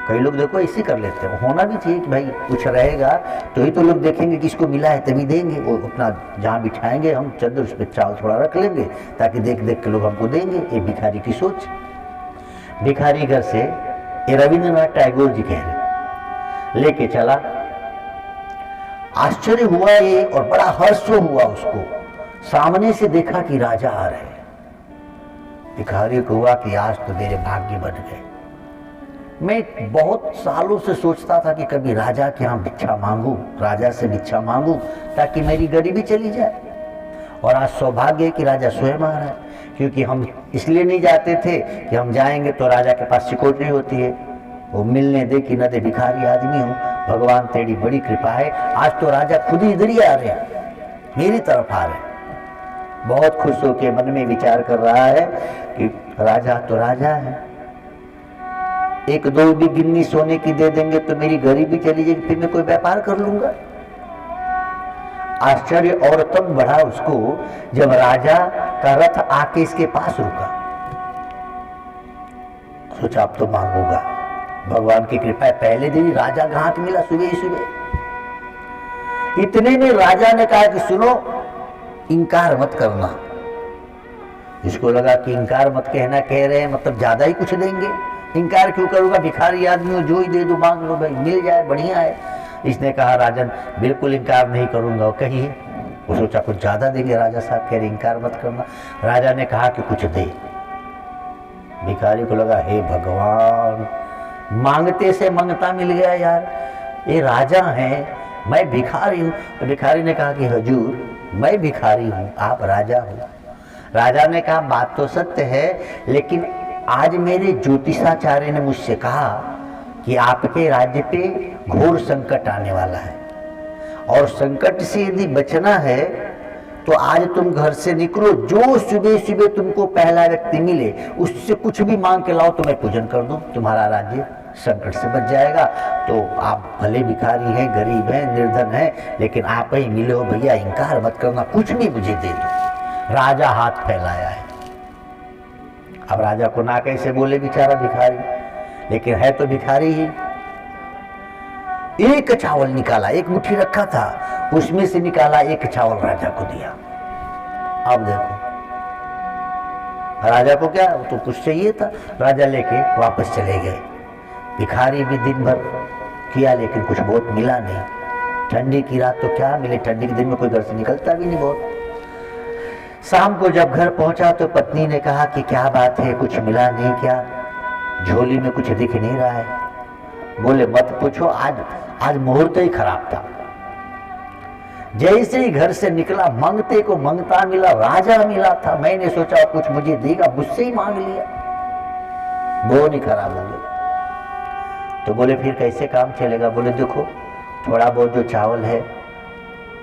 कई लोग देखो ऐसे कर लेते हैं। होना भी चाहिए कि भाई कुछ रहेगा तो ही तो लोग देखेंगे कि इसको मिला है तभी देंगे। वो अपना जहाँ बिठाएंगे हम चद्दर उस पर चावल थोड़ा रख लेंगे ताकि देख देख के लोग हमको देंगे। ये भिखारी की सोच। भिखारी घर से ये रविंद्रनाथ टैगोर जी कह रहे लेके चला। आश्चर्य हुआ ये और बड़ा हर्ष हुआ उसको। सामने से देखा कि राजा आ रहे। भिखारी को हुआ कि आज तो मेरे भाग्य बन गए। मैं बहुत सालों से सोचता था कि कभी राजा के यहाँ भिक्षा मांगू, राजा से भिक्षा मांगू ताकि मेरी गरीबी चली जाए। और आज सौभाग्य है कि राजा स्वयं आ रहा है, क्योंकि हम इसलिए नहीं जाते थे कि हम जाएंगे तो राजा के पास सिक्योरिटी होती है, वो मिलने दे कि न दे, भिखारी आदमी हूँ, भगवान तेरी बड़ी कृपा है। आज तो राजा खुद ही इधर ही आ रहे हैं, मेरी तरफ आ रहे हैं। बहुत खुश होकर मन में विचार कर रहा है कि राजा तो राजा है, एक दो भी गिन्नी सोने की दे देंगे तो मेरी गरीबी चली जाएगी, फिर मैं कोई व्यापार कर लूंगा। आश्चर्य और तब बढ़ा उसको जब राजा का रथ आके इसके पास रुका। सोचा अब तो मांगूंगा, भगवान की कृपा है। पहले दिन राजा घाट मिला सुबह ही सुबह। इतने में राजा ने कहा कि सुनो, इनकार मत करना। इसको लगा कि इनकार मत कहना, कह रहे हैं मतलब ज्यादा ही कुछ देंगे, इनकार क्यों करूंगा, भिखारी आदमी हो, जो ही दे दो मांग लो भाई, मिल जाए बढ़िया है। इसने कहा राजन बिल्कुल इनकार नहीं करूंगा। कहिए। वो सोचा कुछ ज्यादा देंगे, राजा साहब कह रहे इनकार मत करना। राजा ने कहा कि कुछ दे। भिखारी को लगा हे भगवान, मांगते से मंगता मिल गया यार, ये राजा हैं, मैं भिखारी हूँ। तो भिखारी ने कहा कि हजूर मैं भिखारी हूँ, आप राजा हो। राजा ने कहा बात तो सत्य है, लेकिन आज मेरे ज्योतिषाचार्य ने मुझसे कहा कि आपके राज्य पे घोर संकट आने वाला है, और संकट से यदि बचना है तो आज तुम घर से निकलो, जो सुबह सुबह तुमको पहला व्यक्ति मिले उससे कुछ भी मांग के लाओ तो मैं पूजन कर दूं, तुम्हारा राज्य संकट से बच जाएगा। तो आप भले भिखारी हैं, गरीब हैं, निर्धन हैं, लेकिन आप ही मिले हो भैया, इनकार मत करना, कुछ भी मुझे दे दो। राजा हाथ फैलाया है। अब राजा को ना कैसे बोले बेचारा भिखारी, लेकिन है तो भिखारी ही। एक चावल निकाला, एक मुट्ठी रखा था, उसमें से निकाला एक चावल राजा को दिया। अब देखो राजा को क्या, तो कुछ चाहिए था, राजा लेके वापस चले गए। भिखारी भी दिन भर किया लेकिन कुछ बहुत मिला नहीं। ठंडी की रात तो क्या मिले, ठंडी के दिन में कोई घर से निकलता भी नहीं बहुत। शाम को जब घर पहुंचा तो पत्नी ने कहा कि क्या बात है, कुछ मिला नहीं क्या, झोली में कुछ दिख नहीं रहा है। बोले मत पूछो, आज मुहूर्त ही खराब था। जैसे ही घर से निकला मांगते को मंगता मिला, राजा मिला था। मैंने सोचा कुछ मुझे देगा, मुझसे ही मांग लिया, वो नहीं खराब हो गया। तो बोले फिर कैसे काम चलेगा। बोले देखो थोड़ा बहुत जो चावल है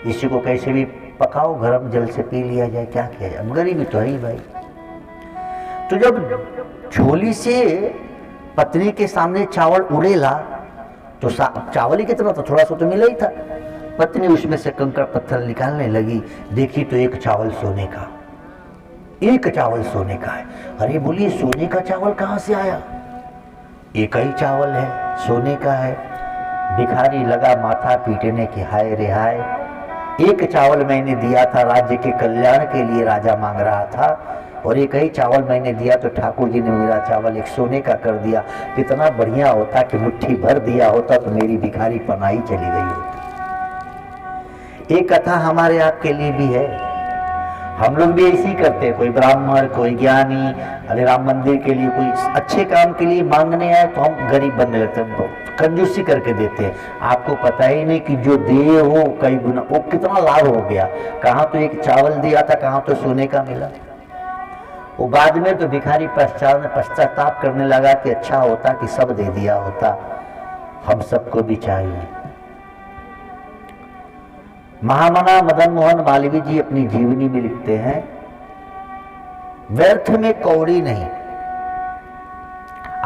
इसी को कैसे भी पकाओ, गरम जल से पी लिया जाए, क्या किया जाए, अब गरीबी तो है ही भाई। तो जब झोली से पत्नी के सामने चावल उड़ेला तो चावल ही कितना था, थोड़ा सा तो मिला ही था। पत्नी उसमें से कंकड़ पत्थर निकालने लगी, देखी तो एक चावल सोने का, एक चावल सोने का है। अरे बोलिए सोने का चावल कहाँ से आया, एक ही चावल है, सोने का है। भिखारी लगा माथा पीटने की, हाय रे हाय, एक चावल मैंने दिया था, राज्य के कल्याण के लिए राजा मांग रहा था, और एक ही चावल मैंने दिया तो ठाकुर जी ने मेरा चावल एक सोने का कर दिया। कितना बढ़िया होता कि मुट्ठी भर दिया होता तो मेरी भिखारी पनाही चली गई होती। एक कथा हमारे आपके लिए भी है, हम लोग भी ऐसे ही करते हैं। कोई ब्राह्मण, कोई ज्ञानी, अरे राम मंदिर के लिए, कोई अच्छे काम के लिए मांगने आए तो हम गरीब बनने लगते हैं, कंजूसी करके देते हैं। आपको पता ही नहीं कि जो दे हो कई गुना, वो कितना लाभ हो गया। कहाँ तो एक चावल दिया था, कहाँ तो सोने का मिला। वो बाद में तो भिखारी पश्चाताप करने लगा कि अच्छा होता कि सब दे दिया होता, हम सबको भी चाहिए। महामना मदन मोहन मालवीय जी अपनी जीवनी में लिखते हैं, व्यर्थ में कौड़ी नहीं।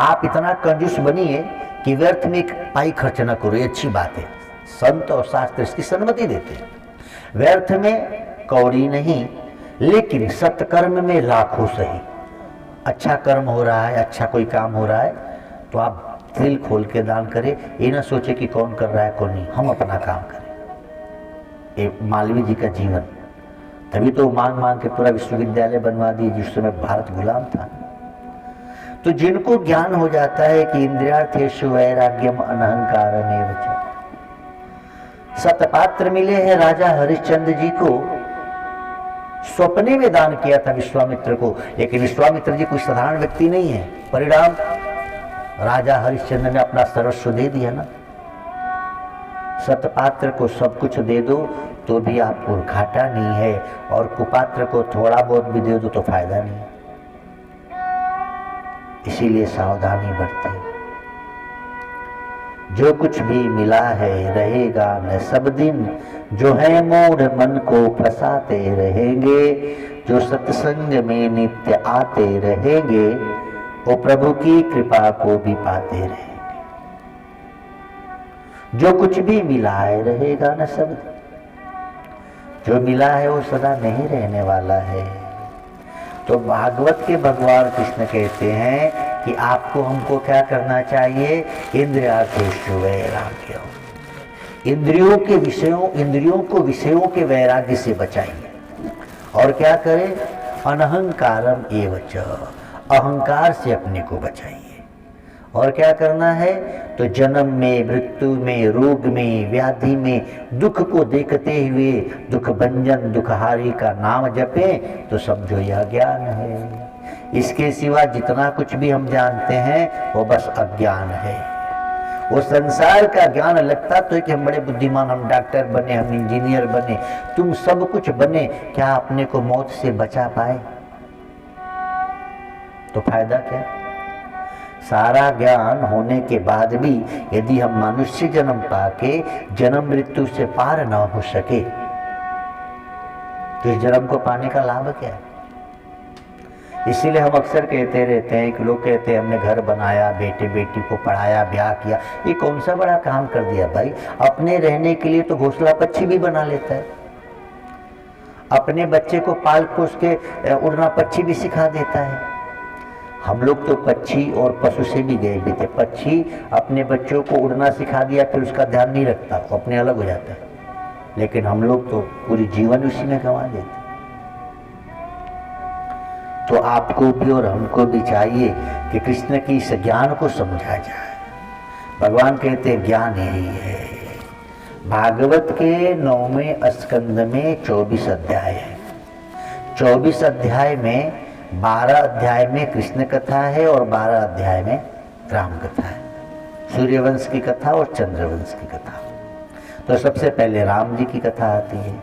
आप इतना कंजूस बनिए कि व्यर्थ में एक पाई खर्च न करो, ये अच्छी बात है। संत और शास्त्र इसकी सम्मति देते हैं। व्यर्थ में कौड़ी नहीं, लेकिन सत्कर्म में लाखों सही। अच्छा कर्म हो रहा है, अच्छा कोई काम हो रहा है तो आप दिल खोल के दान करें। ये ना सोचे कि कौन कर रहा है कौन नहीं, हम अपना काम करें। ये मालवीय जी का जीवन, तभी तो मांग मांग के पूरा विश्वविद्यालय बनवा दिए जिस समय भारत गुलाम था। तो जिनको ज्ञान हो जाता है कि इंद्रियार्थेषु वैराग्यम अनहंकारमेव च। सतपात्र मिले हैं राजा हरिश्चंद्र जी को, स्वप्ने में दान किया था विश्वामित्र को, लेकिन विश्वामित्र जी कोई साधारण व्यक्ति नहीं है। परिणाम राजा हरिश्चंद्र ने अपना सर्वस्व दे दिया ना। सतपात्र को सब कुछ दे दो तो भी आपको घाटा नहीं है, और कुपात्र को थोड़ा बहुत भी दे दो तो फायदा नहीं। इसीलिए सावधानी बरतें। जो कुछ भी मिला है रहेगा न सब दिन, जो है मूढ़ मन को फंसाते रहेंगे, जो सत्संग में नित्य आते रहेंगे वो प्रभु की कृपा को भी पाते रहेंगे। जो कुछ भी मिला है रहेगा न सब दिन, जो मिला है वो सदा नहीं रहने वाला है। तो भागवत के भगवान कृष्ण कहते हैं कि आपको हमको क्या करना चाहिए, इंद्रियार्थेषु वैराग्यम। इंद्रियों को विषयों के वैराग्य से बचाइए। और क्या करें, अनहंकारम एवच, अहंकार से अपने को बचाइए। और क्या करना है, तो जन्म में, मृत्यु में, रोग में, व्याधि में, दुख को देखते हुए दुख भंजन दुखहारी का नाम जपें तो समझो यह ज्ञान है। इसके सिवा जितना कुछ भी हम जानते हैं वो बस अज्ञान है। वो संसार का ज्ञान लगता तो है कि हम बड़े बुद्धिमान, हम डॉक्टर बने, हम इंजीनियर बने, तुम सब कुछ बने, क्या अपने को मौत से बचा पाए? तो फायदा क्या? सारा ज्ञान होने के बाद भी यदि हम मनुष्य जन्म पाके जन्म मृत्यु से पार न हो सके तो इस जन्म को पाने का लाभ क्या है? इसीलिए हम अक्सर कहते रहते हैं कि लोग कहते हैं हमने घर बनाया, बेटे बेटी को पढ़ाया, ब्याह किया, ये कौन सा बड़ा काम कर दिया भाई? अपने रहने के लिए तो घोंसला पक्षी भी बना लेता है, अपने बच्चे को पाल पोस के उड़ना पक्षी भी सिखा देता है। हम लोग तो पक्षी और पशु से भी गए भी थे। पक्षी अपने बच्चों को उड़ना सिखा दिया, फिर उसका ध्यान नहीं रखता, वो अपने अलग हो जाता है। लेकिन हम लोग तो पूरी जीवन उसी में गंवा देते। तो आपको भी और हमको भी चाहिए कि कृष्ण की इस ज्ञान को समझा जाए। भगवान कहते हैं ज्ञान यही है। भागवत के 9वें स्कंद में 24 अध्याय है। 24 अध्याय में 12 अध्याय में कृष्ण कथा है और 12 अध्याय में राम कथा है। सूर्यवंश की कथा और चंद्रवंश की कथा। तो सबसे पहले राम जी की कथा आती है।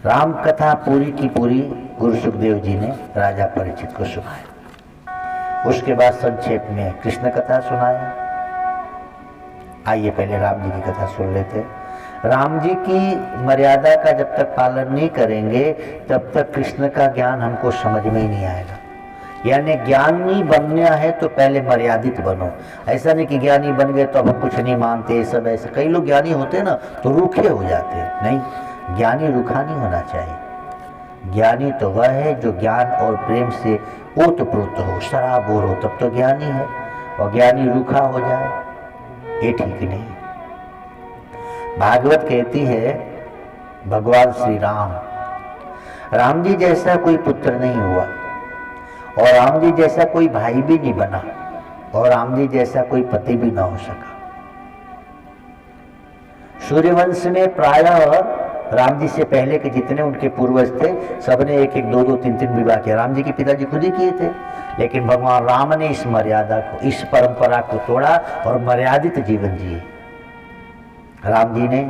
राम कथा पूरी की पूरी गुरु सुखदेव जी ने राजा परीक्षित को सुनाया। उसके बाद संक्षेप में कृष्ण कथा सुनाया। आइए पहले राम जी की कथा सुन लेते हैं। राम जी की मर्यादा का जब तक पालन नहीं करेंगे तब तक कृष्ण का ज्ञान हमको समझ में ही नहीं आएगा। यानी ज्ञानी बनना है तो पहले मर्यादित बनो। ऐसा नहीं कि ज्ञानी बन गए तो अब हम कुछ नहीं मानते, सब ऐसे। कई लोग ज्ञानी होते हैं ना तो रूखे हो जाते हैं। नहीं, ज्ञानी रूखा नहीं होना चाहिए। ज्ञानी तो वह है जो ज्ञान और प्रेम से ओतप्रोत हो, सराबोर हो, तब तो ज्ञानी है। और ज्ञानी रूखा हो जाए ये ठीक नहीं। भागवत कहती है भगवान श्री राम जी जैसा कोई पुत्र नहीं हुआ, और राम जी जैसा कोई भाई भी नहीं बना, और राम जी जैसा कोई पति भी ना हो सका। सूर्यवंश में प्रायः राम जी से पहले के जितने उनके पूर्वज थे सबने 1-1, 2-2, 3-3 विवाह किया। राम जी के पिताजी खुद ही किए थे, लेकिन भगवान राम ने इस मर्यादा को, इस परंपरा को तोड़ा और मर्यादित जीवन जिए। राम जी ने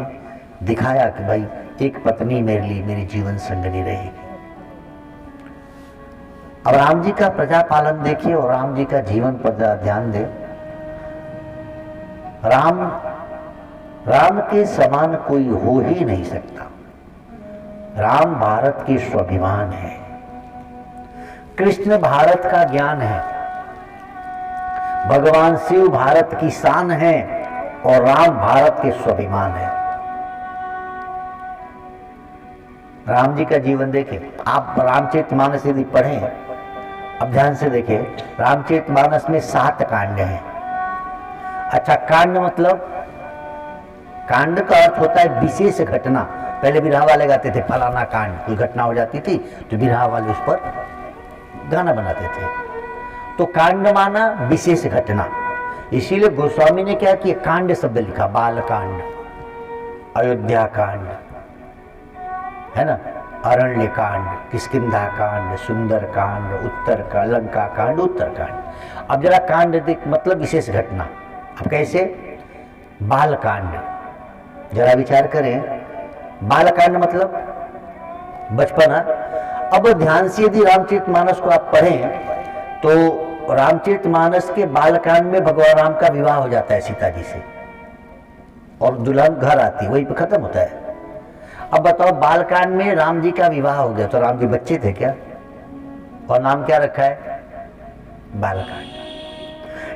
दिखाया कि भाई एक पत्नी मेरे लिए मेरी जीवन संगनी रहेगी। अब राम जी का प्रजा पालन देखिए और राम जी का जीवन पर ध्यान दे। राम राम के समान कोई हो ही नहीं सकता। राम भारत के स्वाभिमान है, कृष्ण भारत का ज्ञान है, भगवान शिव भारत की शान है और राम भारत के स्वाभिमान है। राम जी का जीवन देखें, आप रामचरितमानस यदि पढ़ें, अब ध्यान से देखें, रामचरितमानस में 7 कांड हैं। अच्छा, कांड मतलब, कांड का अर्थ होता है विशेष घटना। पहले बिरहा वाले गाते थे फलाना कांड, कोई घटना हो जाती थी तो बिरहा वाले उस पर गाना बनाते थे। तो कांड माना विशेष घटना, इसीलिए गोस्वामी ने क्या किया, कांड शब्द लिखा। बाल कांड, अयोध्या कांड है ना, अरण्य कांड, किष्किंधा कांड, सुंदर कांड, उत्तर का लंका कांड, उत्तर कांड। अब जरा कांड देख, मतलब विशेष घटना। अब कैसे, बाल कांड, जरा विचार करें, बाल कांड मतलब बचपना। अब ध्यान से यदि रामचरितमानस को आप पढ़ें तो रामचरितमानस के बालकांड में भगवान राम का विवाह हो जाता है सीता जी से, और दुल्हन घर आती है, वहीं पे खत्म होता है। अब बताओ, बालकांड में राम जी का विवाह हो गया तो राम जी बच्चे थे क्या, और नाम क्या रखा है, बालकांड।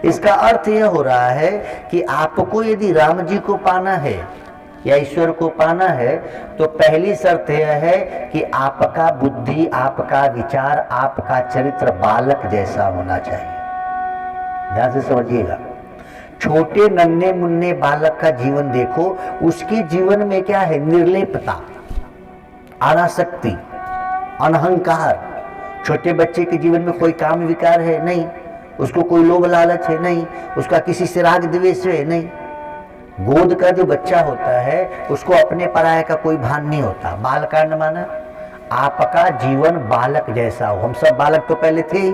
इसका अर्थ यह हो रहा है कि आपको यदि राम जी को पाना है या ईश्वर को पाना है तो पहली शर्त यह है कि आपका बुद्धि, आपका विचार, आपका चरित्र बालक जैसा होना चाहिए। ध्यान से समझिएगा, छोटे नन्हे मुन्ने बालक का जीवन देखो, उसके जीवन में क्या है, निर्लेपता, अनासक्ति, अनहंकार। छोटे बच्चे के जीवन में कोई काम विकार है नहीं, उसको कोई लोभ लालच है नहीं, उसका किसी से राग द्वेष है नहीं। गोद का जो बच्चा होता है उसको अपने पराये का कोई भान नहीं होता। बालकांड माना आपका जीवन बालक जैसा हो। हम सब बालक तो पहले थे ही,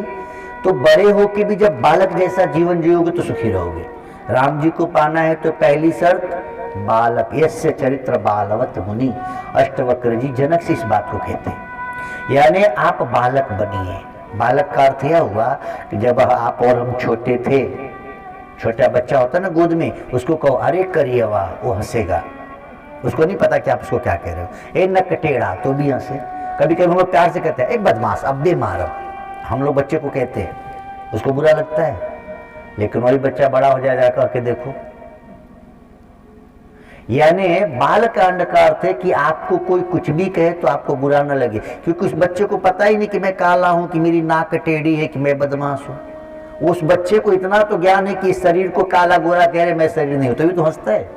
तो बड़े हो के भी जब बालक जैसा जीवन जियोगे तो सुखी रहोगे। राम जी को पाना है तो पहली शर्त बालक, यस्य चरित्र बालवत मुनि, अष्टवक्र जी जनक से इस बात को कहते हैं, यानी आप बालक बनिए। बालक का अर्थ यह हुआ कि जब आप और हम छोटे थे, छोटा बच्चा होता ना गोद में, उसको कहो अरे करिए वाह, वो हंसेगा, उसको नहीं पता कि आप उसको क्या कह रहे हो। ए नक टेढ़ा, तो भी हंसे। कभी कभी हम लोग प्यार से कहते हैं एक बदमाश, अब दे मारो, हम लोग बच्चे को कहते हैं, उसको बुरा लगता है, लेकिन वही बच्चा बड़ा हो जाएगा कह के देखो। यानी बालकांड का अर्थ है कि आपको कोई कुछ भी कहे तो आपको बुरा न लगे, क्योंकि उस बच्चे को पता ही नहीं कि मैं काला हूं, कि मेरी नाक टेढ़ी है, कि मैं बदमाश हूं। उस बच्चे को इतना तो ज्ञान है कि इस शरीर को काला गोरा कह रहे, मैं शरीर नहीं हूं, तभी तो हंसता है।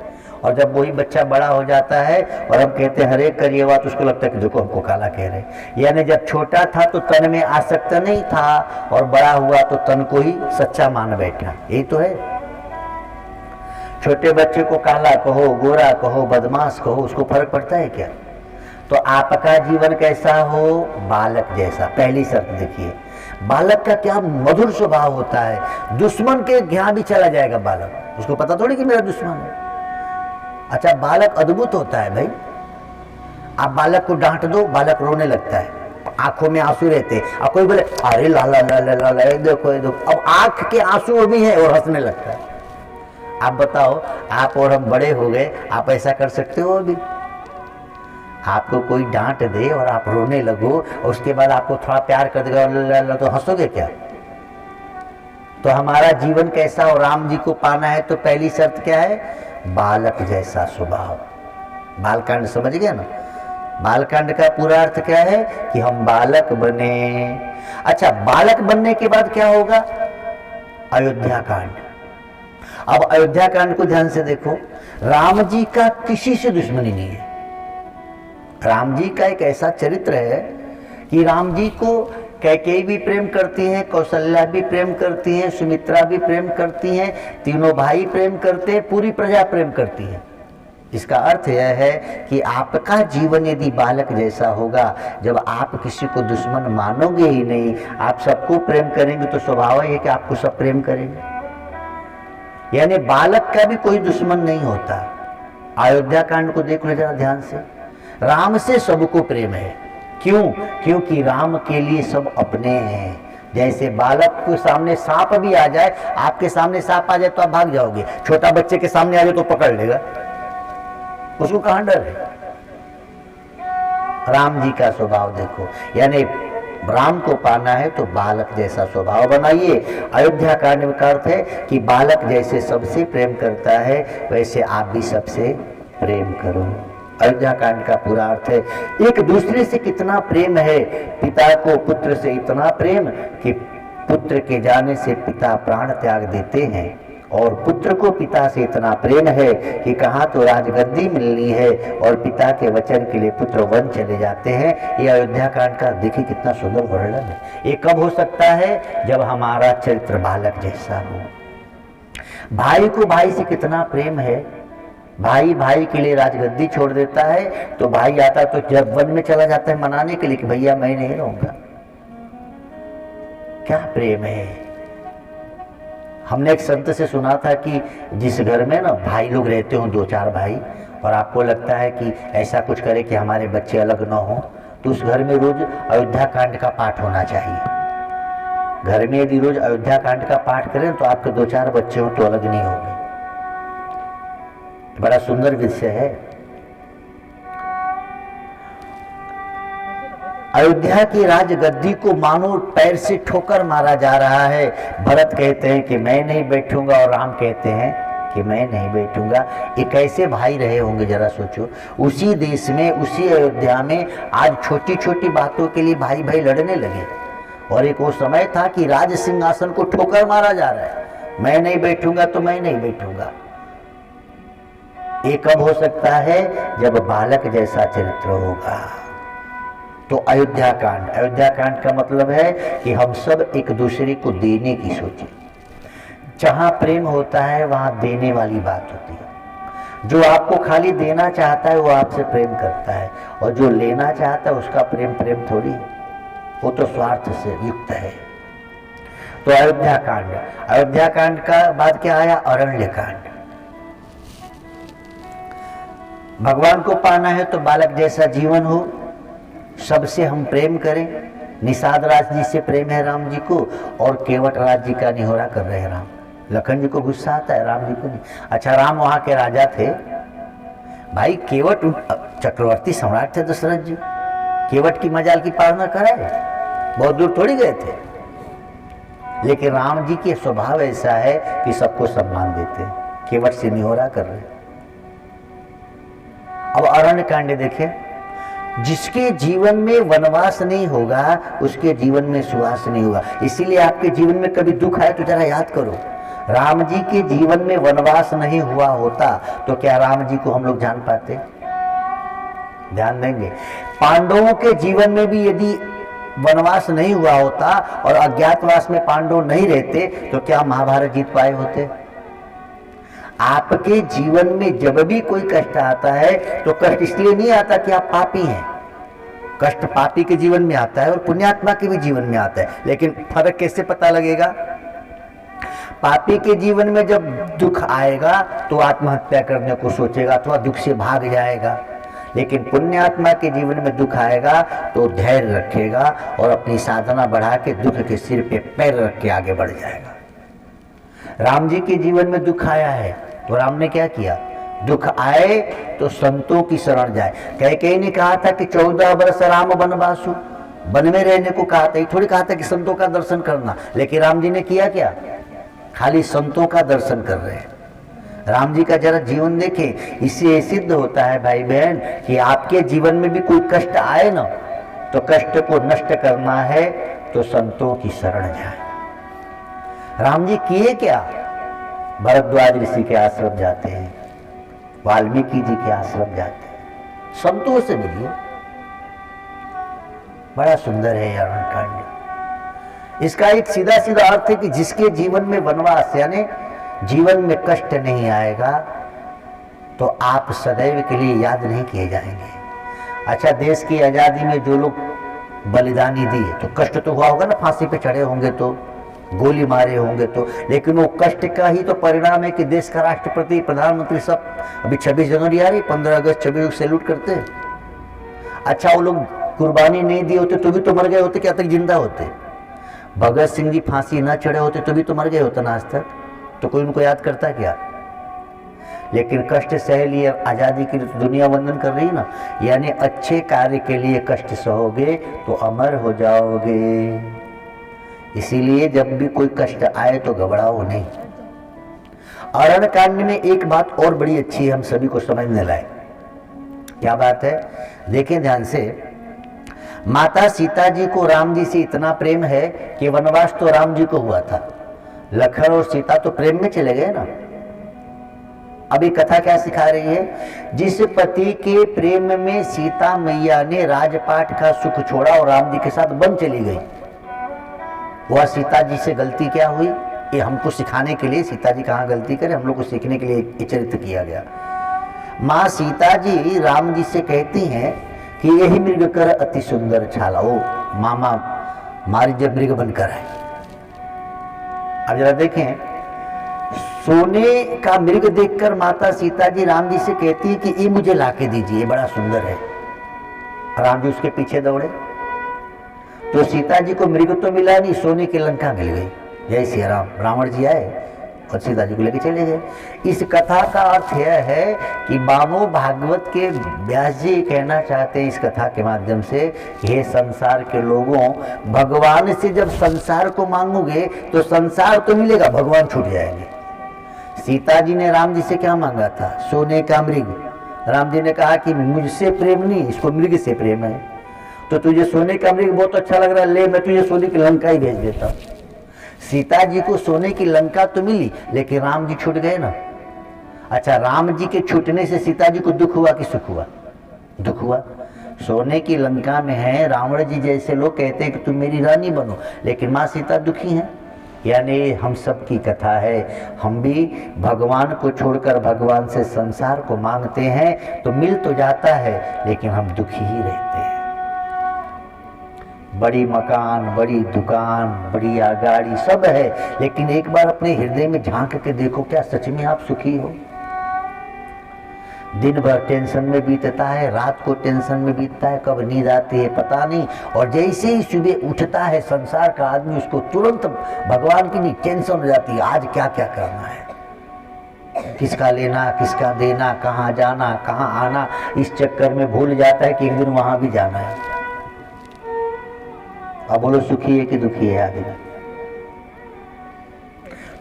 और जब वही बच्चा बड़ा हो जाता है और हम कहते हैं हरे करिए बात, उसको लगता है कि देखो हमको काला कह रहे। यानी जब छोटा था तो तन में आसक्त नहीं था, और बड़ा हुआ तो तन को ही सच्चा मान बैठा। यही तो है। छोटे बच्चे को काला कहो, गोरा कहो, बदमाश कहो, उसको फर्क पड़ता है क्या? तो आपका जीवन कैसा हो, बालक जैसा। पहली शर्त देखिए, बालक का क्या मधुर स्वभाव होता है, दुश्मन के यहाँ भी चला जाएगा बालक, उसको पता थोड़ी कि मेरा दुश्मन है। अच्छा, बालक अद्भुत होता है भाई। आप बालक को डांट दो, बालक रोने लगता है, आंखों में आंसू रहते हैं। अब कोई बोले अरे ला ला ला ला ला, देखो देखो, अब आंख के आंसू भी है और हंसने लगता है। आप बताओ, आप और हम बड़े हो गए, आप ऐसा कर सकते हो? अभी आपको कोई डांट दे और आप रोने लगो, और उसके बाद आपको थोड़ा प्यार कर देगा तो हंसोगे क्या? तो हमारा जीवन कैसा हो, राम जी को पाना है तो पहली शर्त क्या है, बालक जैसा स्वभाव। बालकांड समझ गया ना? बालकांड का पूरा अर्थ क्या है कि हम बालक बने। अच्छा, बालक बनने के बाद क्या होगा, अयोध्या कांड। अब अयोध्या कांड को ध्यान से देखो, राम जी का किसी से दुश्मनी नहीं है। राम जी का एक ऐसा चरित्र है कि राम जी को कैकेयी भी प्रेम करती हैं, कौशल्या भी प्रेम करती हैं, सुमित्रा भी प्रेम करती हैं, तीनों भाई प्रेम करते हैं, पूरी प्रजा प्रेम करती है। इसका अर्थ यह है कि आपका जीवन यदि बालक जैसा होगा, जब आप किसी को दुश्मन मानोगे ही नहीं, आप सबको प्रेम करेंगे, तो स्वभाव है कि आपको सब प्रेम करेंगे। यानी बालक का भी कोई दुश्मन नहीं होता। अयोध्या कांड को देख लो जरा ध्यान से, राम से सबको प्रेम है। क्यों? क्योंकि राम के लिए सब अपने हैं। जैसे बालक के सामने सांप भी आ जाए, आपके सामने सांप आ जाए तो आप भाग जाओगे, छोटा बच्चे के सामने आ जाए तो पकड़ लेगा, उसको कहां डर है। राम जी का स्वभाव देखो, यानी राम को पाना है तो बालक जैसा स्वभाव बनाइए। अयोध्या कांड का अर्थ है कि बालक जैसे सबसे प्रेम करता है वैसे आप भी सबसे प्रेम करो। अयोध्या कांड का पूरा अर्थ है एक दूसरे से कितना प्रेम है। पिता को पुत्र से इतना प्रेम कि पुत्र के जाने से पिता प्राण त्याग देते हैं, और पुत्र को पिता से इतना प्रेम है कि कहाँ तो राजगद्दी मिलनी है और पिता के वचन के लिए पुत्र वन चले जाते हैं। ये अयोध्या कांड का देखिए कितना सुंदर वर्णन है। ये कब हो सकता है? जब हमारा चरित्र बालक जैसा हो। भाई को भाई से कितना प्रेम है, भाई भाई के लिए राजगद्दी छोड़ देता है, तो भाई आता तो जब वन में चला जाता है मनाने के लिए कि भैया मैं नहीं रहूंगा। क्या प्रेम है। हमने एक संत से सुना था कि जिस घर में ना भाई लोग रहते हो, 2-4 भाई, और आपको लगता है कि ऐसा कुछ करे कि हमारे बच्चे अलग ना हो, तो उस घर में रोज अयोध्या कांड का पाठ होना चाहिए। घर में यदि रोज अयोध्या कांड का पाठ करें तो आपके 2-4 बच्चे हो तो अलग नहीं होंगे। बड़ा सुंदर विषय है। अयोध्या की राजगद्दी को मानो पैर से ठोकर मारा जा रहा है। भरत कहते हैं कि मैं नहीं बैठूंगा और राम कहते हैं कि मैं नहीं बैठूंगा। ये कैसे भाई रहे होंगे जरा सोचो। उसी देश में, उसी अयोध्या में आज छोटी छोटी बातों के लिए भाई भाई लड़ने लगे, और एक वो समय था कि राज सिंहासन को ठोकर मारा जा रहा है। मैं नहीं बैठूंगा तो मैं नहीं बैठूंगा। ये कब हो सकता है? जब बालक जैसा चरित्र होगा। तो अयोध्या कांड का मतलब है कि हम सब एक दूसरे को देने की सोचें। जहां प्रेम होता है वहां देने वाली बात होती है। जो आपको खाली देना चाहता है वो आपसे प्रेम करता है, और जो लेना चाहता है उसका प्रेम थोड़ी है, वो तो स्वार्थ से युक्त है। तो अयोध्या कांड का बाद क्या आया? अरण्य कांड। भगवान को पाना है तो बालक जैसा जीवन हो, सबसे हम प्रेम करें। निषाद राज जी से प्रेम है राम जी को, और केवट राज जी का निहोरा कर रहे हैं राम। लखन जी को गुस्सा आता है, राम जी को नहीं। अच्छा, राम वहां के राजा थे भाई। केवट चक्रवर्ती सम्राट थे दशरथ जी, केवट की मजाल की पालना कराए, बहुत दूर थोड़ी गए थे। लेकिन राम जी के स्वभाव ऐसा है कि सबको सम्मान देते हैं, केवट से निहोरा कर रहे हैं। अब अरण्य कांड देखें। जिसके जीवन में वनवास नहीं होगा उसके जीवन में सुवास नहीं होगा। इसीलिए आपके जीवन में कभी दुख आए तो जरा याद करो, राम जी के जीवन में वनवास नहीं हुआ होता तो क्या राम जी को हम लोग जान पाते? ध्यान देंगे। पांडवों के जीवन में भी यदि वनवास नहीं हुआ होता और अज्ञातवास में पांडव नहीं रहते तो क्या महाभारत जीत पाए होते? आपके जीवन में जब भी कोई कष्ट आता है तो कष्ट इसलिए नहीं आता कि आप पापी हैं। कष्ट पापी के जीवन में आता है और पुण्यात्मा के भी जीवन में आता है, लेकिन फर्क कैसे पता लगेगा? पापी के जीवन में जब दुख आएगा तो आत्महत्या करने को सोचेगा अथवा दुख से भाग जाएगा, लेकिन पुण्यात्मा के जीवन में दुख आएगा तो धैर्य रखेगा और अपनी साधना बढ़ा के दुख के सिर पे पैर रख के आगे बढ़ जाएगा। राम जी के जीवन में दुख आया है तो राम ने क्या किया? दुख आए तो संतों की शरण जाए। कैकेयी ने कहा था कि 14 वर्ष राम वनवासु, वन में रहने को कहा था, थोड़ी कहा था कि संतों का दर्शन करना। लेकिन राम जी ने किया क्या? खाली संतों का दर्शन कर रहे हैं। राम जी का जरा जीवन देखें। इससे सिद्ध होता है भाई बहन कि आपके जीवन में भी कोई कष्ट आए ना तो कष्ट को नष्ट करना है तो संतों की शरण जाए। राम जी किए क्या? भरद्वाज ऋषि के आश्रम जाते हैं, वाल्मीकि जी के आश्रम जाते हैं, संतों से मिलिए। बड़ा सुंदर है अरण्य कांड। इसका एक सीधा सीधा अर्थ है कि जिसके जीवन में वनवास यानी जीवन में कष्ट नहीं आएगा तो आप सदैव के लिए याद नहीं किए जाएंगे। अच्छा, देश की आजादी में जो लोग बलिदानी दिए तो कष्ट तो हुआ होगा ना, फांसी पे चढ़े होंगे तो, गोली मारे होंगे तो, लेकिन वो कष्ट का ही तो परिणाम है कि देश का राष्ट्रपति, प्रधानमंत्री सब अभी 26 जनवरी आ रही, 15 अगस्त 26 सैल्यूट करते हैं। अच्छा, वो लोग कुर्बानी नहीं दिए होते तो भी तो मर गए होते, क्या तक जिंदा होते? भगत सिंह जी फांसी न चढ़े होते तो भी तो मर गए होते ना आज तक, तो कोई उनको याद करता क्या? लेकिन कष्ट सह लिए, आजादी के लिए तो दुनिया वंदन कर रही है ना। यानी अच्छे कार्य के लिए कष्ट सहोगे तो अमर हो जाओगे। इसीलिए जब भी कोई कष्ट आए तो घबराओ नहीं। अरण्य कांड में एक बात और बड़ी अच्छी है, हम सभी को समझने लायक। क्या बात है? देखें ध्यान से। माता सीता जी को राम जी से इतना प्रेम है कि वनवास तो राम जी को हुआ था, लखन और सीता तो प्रेम में चले गए ना। अभी कथा क्या सिखा रही है? जिस पति के प्रेम में सीता मैया ने राजपाट का सुख छोड़ा और राम जी के साथ वन चली गई, वह सीता जी से गलती क्या हुई? ये हमको सिखाने के लिए, सीता जी कहाँ गलती करे, हम लोग को सीखने के लिए ये चरित्र किया गया। माँ सीता जी राम जी से कहती हैं कि यही मृग कर अति सुंदर छाला। ओ मामा मारी जब मृग बनकर आए। अब जरा देखें, सोने का मृग देखकर माता सीता जी राम जी से कहती है कि ये मुझे लाके दीजिए, ये बड़ा सुंदर है। राम जी उसके पीछे दौड़े तो सीता जी को मृग तो मिला नहीं, सोने की लंका मिल गई। जय श्री राम। रावण जी आए और सीता जी को लेके चले गए। इस कथा का अर्थ यह है कि बाबू भागवत के व्यास जी कहना चाहते हैं इस कथा के माध्यम से, हे संसार के लोगों, भगवान से जब संसार को मांगोगे तो संसार तो मिलेगा, भगवान छूट जाएंगे। सीता जी ने राम जी से क्या मांगा था? सोने का मृग। राम जी ने कहा कि मुझसे प्रेम नहीं, इसको मृग से प्रेम है। तो तुझे सोने का मृग बहुत अच्छा लग रहा है, ले मैं तुझे सोने की लंका ही भेज देता हूँ। सीता जी को सोने की लंका तो मिली, लेकिन राम जी छूट गए ना। अच्छा, राम जी के छूटने से सीता जी को दुख हुआ कि सुख हुआ? दुख हुआ। सोने की लंका में है, रावण जी जैसे लोग कहते हैं कि तुम मेरी रानी बनो, लेकिन माँ सीता दुखी हैं। यानी हम सब की कथा है, हम भी भगवान को छोड़कर भगवान से संसार को मांगते हैं तो मिल तो जाता है, लेकिन हम दुखी ही रहते हैं। बड़ी मकान, बड़ी दुकान, बड़ी गाड़ी सब है, लेकिन एक बार अपने हृदय में झांक के देखो, क्या सच में आप सुखी हो? दिन भर टेंशन में बीतता है, रात को टेंशन में बीतता है, कब नींद आती है पता नहीं। और जैसे ही सुबह उठता है संसार का आदमी, उसको तुरंत भगवान की नहीं टेंशन हो जाती है, आज क्या क्या करना है, किसका लेना, किसका देना, कहाँ जाना, कहाँ आना। इस चक्कर में भूल जाता है कि एक दिन वहां भी जाना है। अब बोलो, सुखी है कि दुखी है आदमी?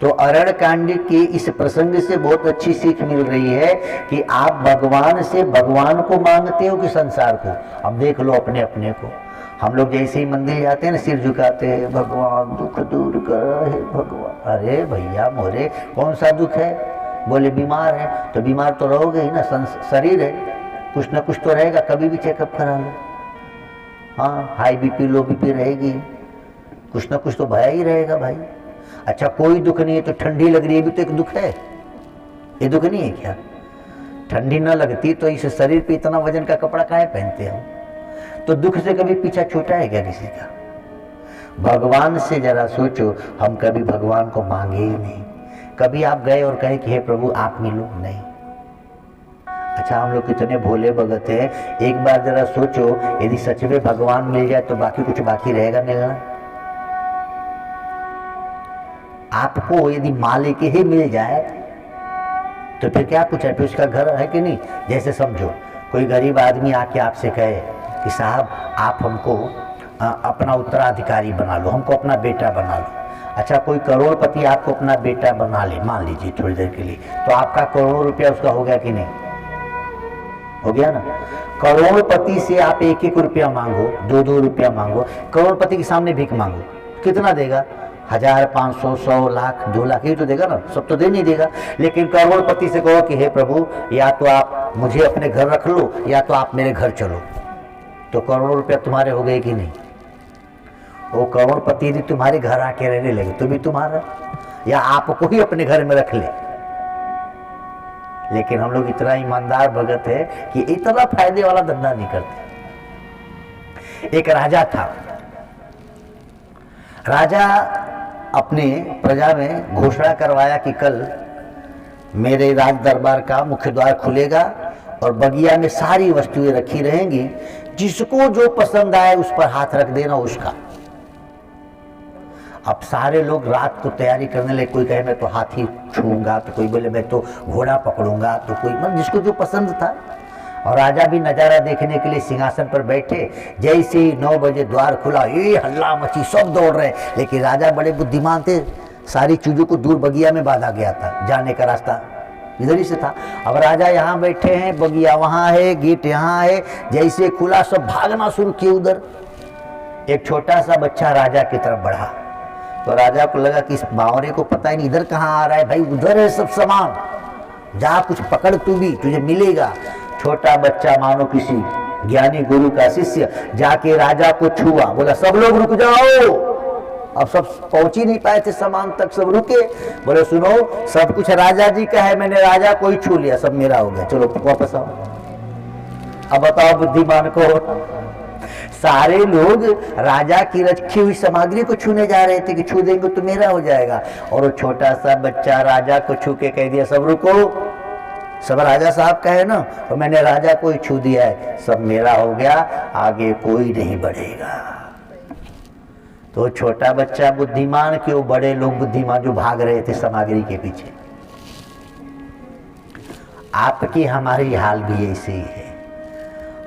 तो अरण्य कांड के इस प्रसंग से बहुत अच्छी सीख मिल रही है कि आप भगवान से भगवान को मांगते हो कि संसार को। अब देख लो अपने अपने को। हम लोग जैसे ही मंदिर जाते हैं ना, सिर झुकाते हैं, भगवान दुख दूर कर है भगवान। अरे भैया मोरे, कौन सा दुख है? बोले बीमार है, तो बीमार तो रहोगे ही ना, शरीर है, कुछ ना कुछ तो रहेगा, कभी भी चेकअप करा लो। हाँ, हाई बीपी लो बीपी रहेगी, कुछ ना कुछ तो भया ही रहेगा भाई। अच्छा, कोई दुख नहीं है तो ठंडी लग रही है भी तो एक दुख है, ये दुख नहीं है क्या? ठंडी ना लगती तो इस शरीर पे इतना वजन का कपड़ा काहे पहनते हम? तो दुख से कभी पीछा छूटा है क्या किसी का? भगवान से जरा सोचो, हम कभी भगवान को मांगे ही नहीं। कभी आप गए और कहे कि हे प्रभु आप मिलो? नहीं। अच्छा, हम लोग कितने भोले भगत हैं। एक बार जरा सोचो, यदि सच में भगवान मिल जाए तो बाकी कुछ बाकी रहेगा मिलना? आपको यदि मालिक ही मिल जाए तो फिर क्या पूछा, फिर उसका घर है कि नहीं? जैसे समझो कोई गरीब आदमी आके आपसे कहे कि साहब आप हमको अपना उत्तराधिकारी बना लो, हमको अपना बेटा बना लो। अच्छा, कोई करोड़पति आपको अपना बेटा बना ले, मान लीजिए थोड़ी देर के लिए, तो आपका करोड़ों रुपया उसका हो गया कि नहीं? हो गया ना। करोड़पति से आप 1-1 रुपया मांगो, 2-2 रुपया मांगो, करोड़पति के सामने भीख मांगो, कितना देगा? 1000, 500, 100, लाख, 2 लाख, ये तो देगा ना, सब तो दे नहीं देगा। लेकिन करोड़पति से कहो कि हे प्रभु या तो आप मुझे अपने घर रख लो या तो आप मेरे घर चलो, तो करोड़ों रुपया तुम्हारे हो गए कि नहीं? वो करोड़पति यदि तुम्हारे घर आके रहने लगे तो भी तुम्हारा, या आपको ही अपने घर में रख ले। लेकिन हम लोग इतना ईमानदार भगत है कि इतना फायदे वाला धंधा नहीं करते। एक राजा था, राजा अपने प्रजा में घोषणा करवाया कि कल मेरे राज दरबार का मुख्य द्वार खुलेगा और बगिया में सारी वस्तुएं रखी रहेंगी, जिसको जो पसंद आए उस पर हाथ रख देना उसका। अब सारे लोग रात को तैयारी करने लगे, कोई कहे मैं तो हाथी छूऊंगा, तो कोई बोले मैं तो घोड़ा पकड़ूंगा, तो कोई मतलब जिसको जो पसंद था। और राजा भी नज़ारा देखने के लिए सिंहासन पर बैठे। जैसे ही 9 बजे द्वार खुला, ये हल्ला मची, सब दौड़ रहे। लेकिन राजा बड़े बुद्धिमान थे, सारी चीज़ों को दूर बगिया में बांधा गया था, जाने का रास्ता इधर ही से था। अब राजा यहाँ बैठे हैं, बगिया वहाँ है, गेट यहाँ है। जैसे खुला सब भागना शुरू किए उधर। एक छोटा सा बच्चा राजा की तरफ बढ़ा, तो राजा को लगा कि इस बावरे को पता ही नहीं इधर कहाँ आ रहा है। भाई उधर है सब सामान, जा कुछ पकड़, तू भी, तुझे मिलेगा। छोटा बच्चा मानो किसी ज्ञानी गुरु का शिष्य जाके राजा को छुआ, बोला सब लोग रुक जाओ। अब सब पहुंच ही नहीं पाए थे सामान तक, सब रुके। बोले सुनो, सब कुछ राजा जी का है, मैंने राजा को ही छू लिया, सब मेरा हो गया, चलो वापस आओ। अब बताओ बुद्धिमान को, सारे लोग राजा की रखी हुई सामग्री को छूने जा रहे थे कि छू देंगे तो मेरा हो जाएगा, और वो छोटा सा बच्चा राजा को छू के कह दिया सब रुको, सब राजा साहब का है ना, तो मैंने राजा को ही छू दिया है, सब मेरा हो गया, आगे कोई नहीं बढ़ेगा। तो छोटा बच्चा बुद्धिमान कि वो बड़े लोग बुद्धिमान जो भाग रहे थे सामग्री के पीछे। आपकी हमारी हाल भी ऐसे ही है।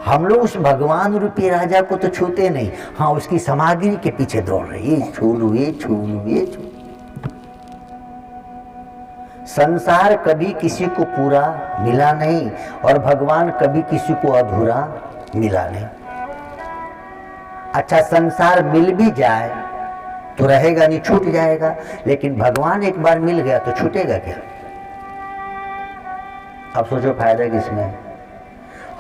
हम लोग उस भगवान रूपी राजा को तो छूते नहीं, हाँ उसकी सामग्री के पीछे दौड़ रहे, ये छू लूं, ये छू लूं, ये छू। संसार कभी किसी को पूरा मिला नहीं, और भगवान कभी किसी को अधूरा मिला नहीं। अच्छा, संसार मिल भी जाए तो रहेगा नहीं, छूट जाएगा, लेकिन भगवान एक बार मिल गया तो छूटेगा क्या? अब सोचो फायदा किसमें?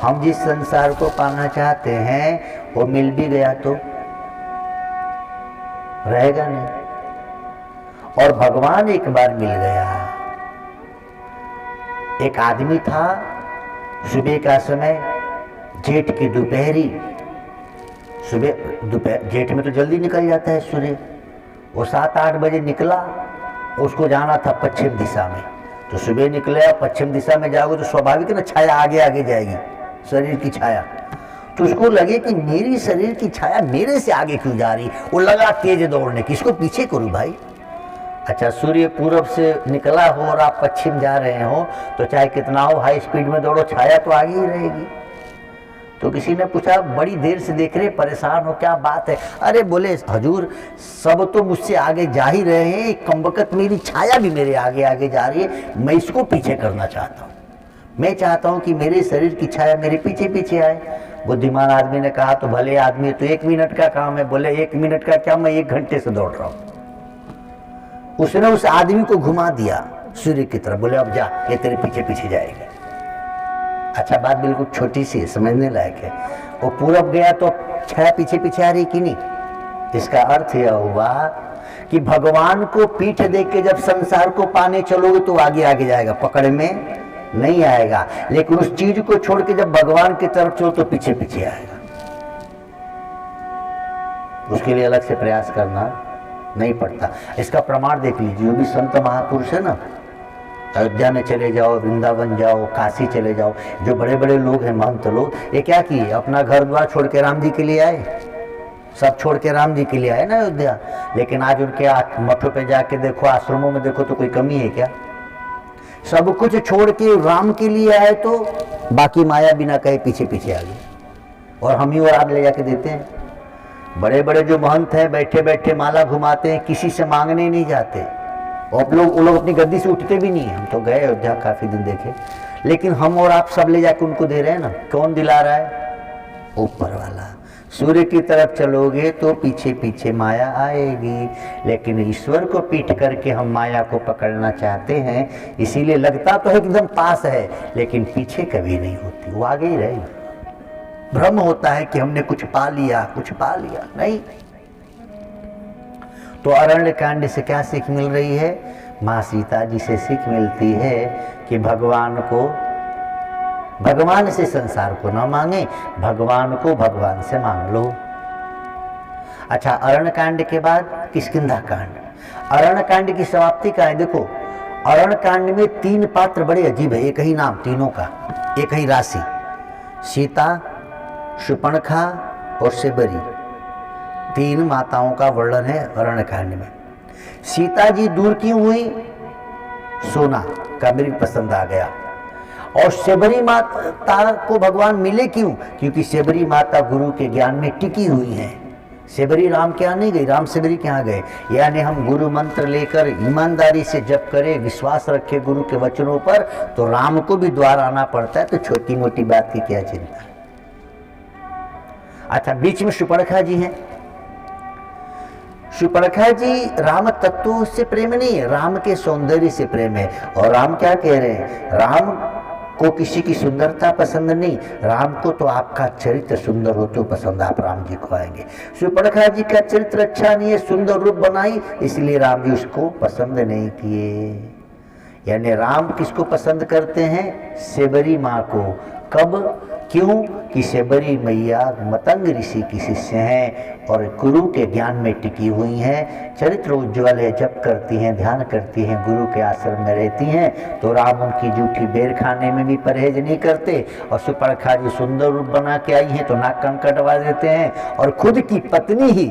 हम जिस संसार को पाना चाहते हैं वो मिल भी गया तो रहेगा नहीं, और भगवान एक बार मिल गया। एक आदमी था, सुबह का समय, जेठ की दोपहरी, सुबह दोपहर, जेठ में तो जल्दी निकल जाता है सूर्य, वो 7-8 बजे निकला, उसको जाना था पश्चिम दिशा में। तो सुबह निकले, पश्चिम दिशा में जाओगे तो स्वाभाविक है ना, छाया आगे आगे जाएगी, शरीर की छाया। तो उसको लगे कि मेरी शरीर की छाया मेरे से आगे क्यों जा रही, वो लगा तेज दौड़ने की, इसको पीछे करूं भाई। अच्छा, सूर्य पूरब से निकला हो और आप पश्चिम जा रहे हो, तो चाहे कितना हो हाई स्पीड में दौड़ो, छाया तो आगे ही रहेगी। तो किसी ने पूछा, बड़ी देर से देख रहे, परेशान हो, क्या बात है? अरे बोले हजूर, सब तो मुझसे आगे जा ही रहे हैं, कमबख्त मेरी छाया भी मेरे आगे आगे जा रही है, मैं इसको पीछे करना चाहता हूँ। मैं चाहता हूँ कि मेरे शरीर की छाया मेरे पीछे पीछे आए। बुद्धिमान आदमी ने कहा, तो भले आदमी, तो 1 मिनट का काम है। बोले 1 मिनट का क्या, मैं 1 घंटे से दौड़ रहा हूँ। उसने उस आदमी को घुमा दिया सूर्य की तरफ, बोले अब जा, ये तेरे पीछे पीछे जाएगा। अच्छा, बात बिल्कुल छोटी सी है, समझने लायक है। वो पूरब गया तो छाया पीछे पीछे आ रही कि नहीं? इसका अर्थ यह हुआ कि भगवान को पीठ देख के जब संसार को पाने चलोगे तो आगे आगे जाएगा, पकड़ में नहीं आएगा। लेकिन उस चीज को छोड़ के जब भगवान की तरफ चलो तो पीछे पीछे आएगा। उसके लिए अलग से प्रयास करना नहीं पड़ता। इसका प्रमाण देख लीजिए, जो भी संत महापुरुष है ना, अयोध्या में चले जाओ, वृंदावन जाओ, काशी चले जाओ, जो बड़े बड़े लोग हैं, महंत लोग, ये क्या किए? अपना घर द्वार छोड़ के राम जी के लिए आए, सब छोड़ के राम जी के लिए आए ना अयोध्या। लेकिन आज उनके मठों पे जाके देखो, आश्रमों में देखो, तो कोई कमी है क्या? सब कुछ छोड़ के राम के लिए आए, तो बाकी माया बिना कहे पीछे पीछे आ गई, और हम ही और आप ले जाके देते हैं। बड़े बड़े जो महंत हैं, बैठे बैठे माला घुमाते हैं, किसी से मांगने नहीं जाते, और वो लोग अपनी गद्दी से उठते भी नहीं। हम तो गए अयोध्या, काफी दिन देखे, लेकिन हम और आप सब ले जाके उनको दे रहे हैं ना। कौन दिला रहा है? ऊपर वाला। सूर्य की तरफ चलोगे तो पीछे पीछे माया आएगी, लेकिन ईश्वर को पीठ करके हम माया को पकड़ना चाहते हैं, इसीलिए लगता तो है एकदम पास है, लेकिन पीछे कभी नहीं होती, वो आगे ही रहेगी। भ्रम होता है कि हमने कुछ पा लिया, कुछ पा लिया, नहीं। तो अरण्य कांड से क्या सीख मिल रही है? माँ सीता जी से सीख मिलती है कि भगवान से संसार को ना मांगे, भगवान को भगवान से मांग लो। अच्छा, अरण्य कांड के बाद किष्किंधा कांड। अरण्य कांड की समाप्ति का है, देखो अरण्य कांड में 3 पात्र बड़े अजीब है, एक ही नाम तीनों का, एक ही राशि, सीता, शूर्पणखा और शबरी, 3 माताओं का वर्णन है अरण्य कांड में। सीता जी दूर क्यों हुई? सोना का मृग पसंद आ गया। और शबरी माता को भगवान मिले क्यों? क्योंकि शबरी माता गुरु के ज्ञान में टिकी हुई है। शबरी राम के यहाँ नहीं गई, राम शबरी के यहाँ गए। यानी हम गुरु मंत्र लेकर ईमानदारी से जप करें, विश्वास रखें गुरु के वचनों पर, तो राम को भी द्वार आना पड़ता है। तो छोटी मोटी बात की क्या चिंता। अच्छा, बीच में सुपर्णखा जी हैं। सुपर्णखा जी राम तत्व से प्रेम नहीं है, राम के सौंदर्य से प्रेम है। और राम क्या कह रहे हैं? राम को किसी की सुंदरता पसंद नहीं, राम को तो आपका चरित्र सुंदर हो तो पसंद आप राम जी को आएंगे। सुपर्णखा जी का चरित्र अच्छा नहीं है, सुंदर रूप बनाई, इसलिए राम जी उसको पसंद नहीं किए। यानी राम किसको पसंद करते हैं? शबरी माँ को। कब? क्यों? कि शबरी मैया मतंग ऋषि की शिष्य हैं और गुरु के ज्ञान में टिकी हुई हैं, चरित्र उज्ज्वल है, जप करती हैं, ध्यान करती हैं, गुरु के आश्रम में रहती हैं। तो राम उनकी जूठी बेर खाने में भी परहेज नहीं करते। और सुपर्णखा जी सुंदर रूप बना के आई हैं तो नाक कान कटवा देते हैं। और खुद की पत्नी ही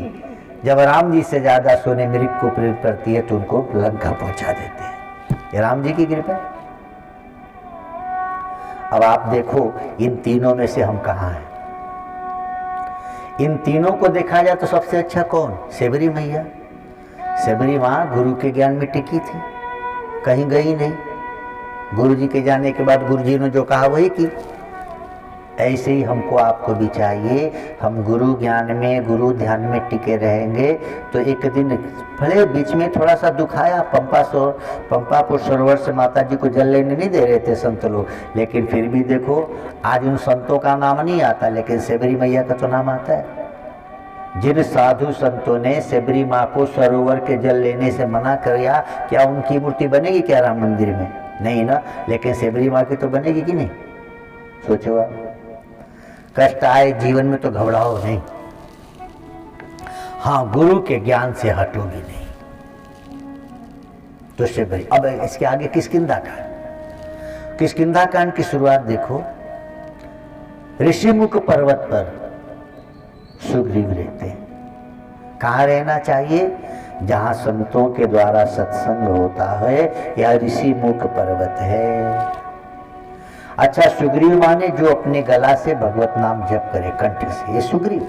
जब राम जी से ज्यादा सोने मृग को प्रेरित करती है तो उनको लंका पहुंचा देते हैं। ये राम जी की कृपा है। अब आप देखो इन तीनों में से हम कहाँ हैं? इन तीनों को देखा जाए तो सबसे अच्छा कौन? शबरी मैया। शबरी माँ गुरु के ज्ञान में टिकी थी, कहीं गई नहीं। गुरु जी के जाने के बाद गुरु जी ने जो कहा वही की। ऐसे ही हमको आपको भी चाहिए। हम गुरु ज्ञान में, गुरु ध्यान में टिके रहेंगे तो एक दिन भले बीच में थोड़ा सा दुख आया। पंपापुर सरोवर से माता जी को जल लेने नहीं दे रहे थे संत लोग, लेकिन फिर भी देखो आज उन संतों का नाम नहीं आता, लेकिन शबरी मैया का तो नाम आता है। जिन साधु संतों ने शबरी माँ को सरोवर के जल लेने से मना किया, क्या उनकी मूर्ति बनेगी क्या राम मंदिर में? नहीं ना। लेकिन शबरी माँ की तो बनेगी कि नहीं? सोचो आप। कष्ट आए जीवन में तो घबराओ नहीं। हाँ, गुरु के ज्ञान से हटोगी नहीं तो शबरी। अब इसके आगे किष्किंधा कांड। किष्किंधा कांड की शुरुआत देखो। ऋषिमुख पर्वत पर सुग्रीव रहते हैं। कहाँ रहना चाहिए? जहां संतों के द्वारा सत्संग होता है, या ऋषिमुख पर्वत है। अच्छा, सुग्रीव माने जो अपने गला से भगवत नाम जप करे कंठ से, ये सुग्रीव।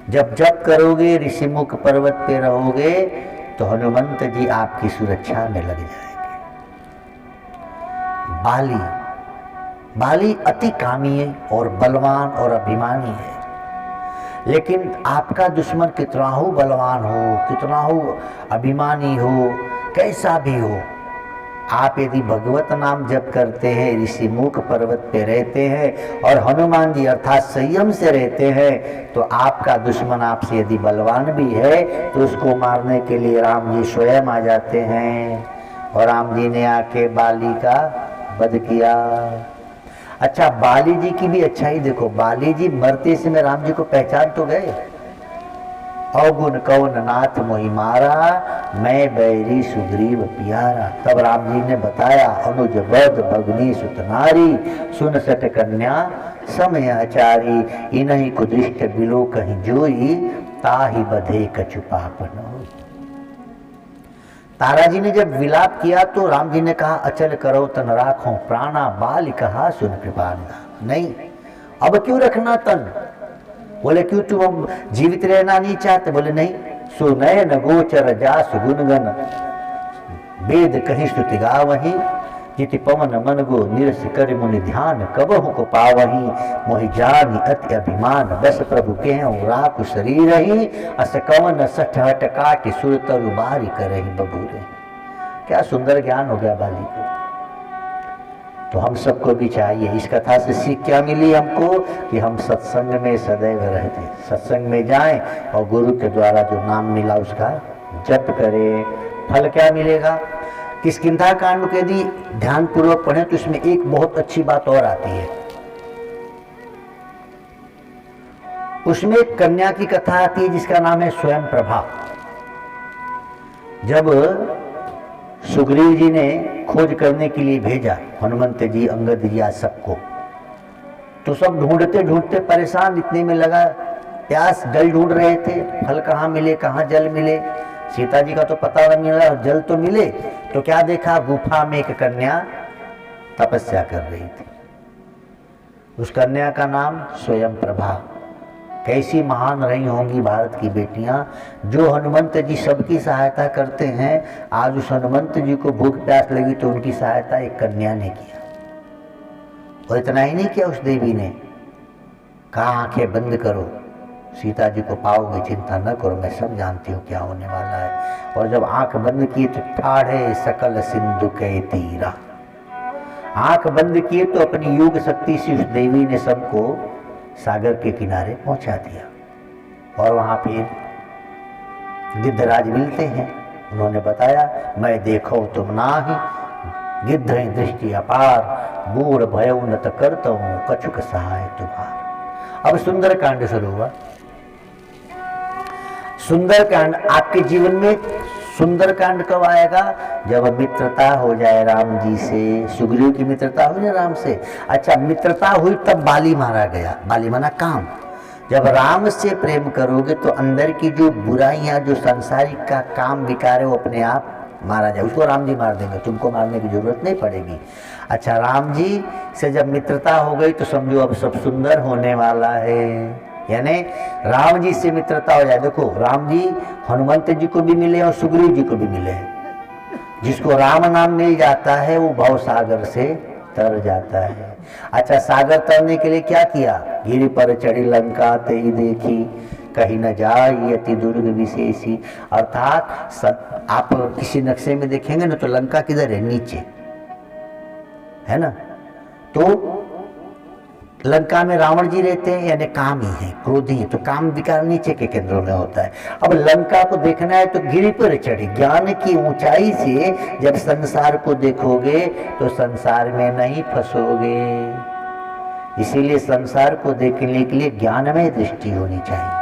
जब जप करोगे, ऋषिमुख पर्वत पे रहोगे तो हनुमंत जी आपकी सुरक्षा में लग जाएंगे। बाली अति कामी है और बलवान और अभिमानी है। लेकिन आपका दुश्मन कितना हो बलवान हो, कितना हो अभिमानी हो, कैसा भी हो, आप यदि भगवत नाम जप करते हैं, ऋषिमुख पर्वत पे रहते हैं और हनुमान जी अर्थात संयम से रहते हैं, तो आपका दुश्मन आपसे यदि बलवान भी है तो उसको मारने के लिए राम जी स्वयं आ जाते हैं। और राम जी ने आके बाली का वध किया। अच्छा, बाली जी की भी अच्छाई देखो। बाली जी मरते समय राम जी को पहचान तो गए। अवगुण कौन नाथ मोहि मारा, मैं बैरी सुग्रीव प्यारा। तब राम जी ने बताया, अनुज बध भगनी सुत नारी, सुन सट कन्या समय आचारी, इन्हीं को दृष्ट बिलो कहीं जोई, ताहि बधे कछु पाप न होई। तारा जी ने जब विलाप किया तो राम जी ने कहा, अचल करो तन राखो प्राणा, बाल कहा सुन कृपाना। नहीं, अब क्यों रखना तन? बोले क्यों तुम जीवित रहना नहीं चाहते? बोले नहीं, सुनय न गोचर जासु गुणगन, वेद कहीं स्तुति गावहीं, जिति पवन मन गो निरस कर मुनि ध्यान, कबहु को पावहीं, मोहि जानि अति अभिमान, बस प्रभु के राखु शरीर ही, अस कवन सठ हट काटि सुर तरु बारी करहि बबूरे। क्या सुंदर ज्ञान हो गया बाली को। तो हम सबको भी चाहिए। इस कथा से सीख क्या मिली हमको? कि हम सत्संग में सदैव रहते, सत्संग में जाएं और गुरु के द्वारा जो नाम मिला उसका जप करें। फल क्या मिलेगा? किष्किंधा कांड को यदि ध्यान पूर्वक पढ़ें तो इसमें एक बहुत अच्छी बात और आती है। उसमें एक कन्या की कथा आती है जिसका नाम है स्वयं प्रभा। जब सुग्रीव जी ने खोज करने के लिए भेजा हनुमंत जी, अंगद जी आज सबको, तो सब ढूंढते ढूंढते परेशान, इतने में लगा प्यास, जल ढूंढ रहे थे, फल कहाँ मिले, कहाँ जल मिले। सीता जी का तो पता नहीं मिला, जल तो मिले, तो क्या देखा, गुफा में एक कन्या तपस्या कर रही थी। उस कन्या का नाम स्वयं प्रभा। कैसी महान रही होंगी भारत की बेटियां, जो हनुमंत जी सबकी सहायता करते हैं। आज उस हनुमंत जी को भूख प्यास लगी तो उनकी सहायता एक कन्या ने किया। और इतना ही नहीं किया, उस देवी ने कहा आंखें बंद करो, सीता जी को पाओगे, चिंता न करो, मैं सब जानती हूँ क्या होने वाला है। और जब आंख बंद की तो ठाढ़े सकल सिंधु के तीरा, आंख बंद किए तो अपनी योग शक्ति से उस देवी ने सबको सागर के किनारे पहुंचा दिया। और वहां फिर गिद्धराज मिलते हैं, उन्होंने बताया मैं देखो तुम नाही, गिद्ध दृष्टि अपार, बूढ़ भय उन्नत करता हूं, कछुक सहाय तुम्हार। अब सुंदरकांड शुरू हुआ। सुंदरकांड आपके जीवन में सुंदरकांड कब आएगा, जब मित्रता हो जाए राम जी से। सुग्रीव की मित्रता हुई ना राम से। अच्छा, मित्रता हुई तब बाली मारा गया। बाली माना काम। जब राम से प्रेम करोगे तो अंदर की जो बुराइयां, जो संसारिक का काम विकार है, वो अपने आप मारा जाए। उसको राम जी मार देंगे, तुमको मारने की जरूरत नहीं पड़ेगी। अच्छा, राम जी से जब मित्रता हो गई तो समझो अब सब सुंदर होने वाला है। यानी राम जी से मित्रता हो जाए। देखो, राम जी हनुमंत जी को भी मिले और सुग्रीव जी को भी मिले। जिसको राम नाम मिल जाता है वो भव सागर से तर जाता है। अच्छा, सागर तरने के लिए क्या किया, गिरि पर चढ़ी लंका ते ही देखी, कहीं न जाए अति दुर्ग विशेषी। अर्थात आप किसी नक्शे में देखेंगे ना तो लंका किधर है, नीचे है ना। तो लंका में रावण जी रहते हैं, यानी काम ही है, क्रोधी है, तो काम विकार नीचे के केंद्रों में होता है। अब लंका को देखना है तो गिरि पर चढ़ी, ज्ञान की ऊंचाई से जब संसार को देखोगे तो संसार में नहीं फंसोगे। इसीलिए संसार को देखने के लिए ज्ञान में दृष्टि होनी चाहिए।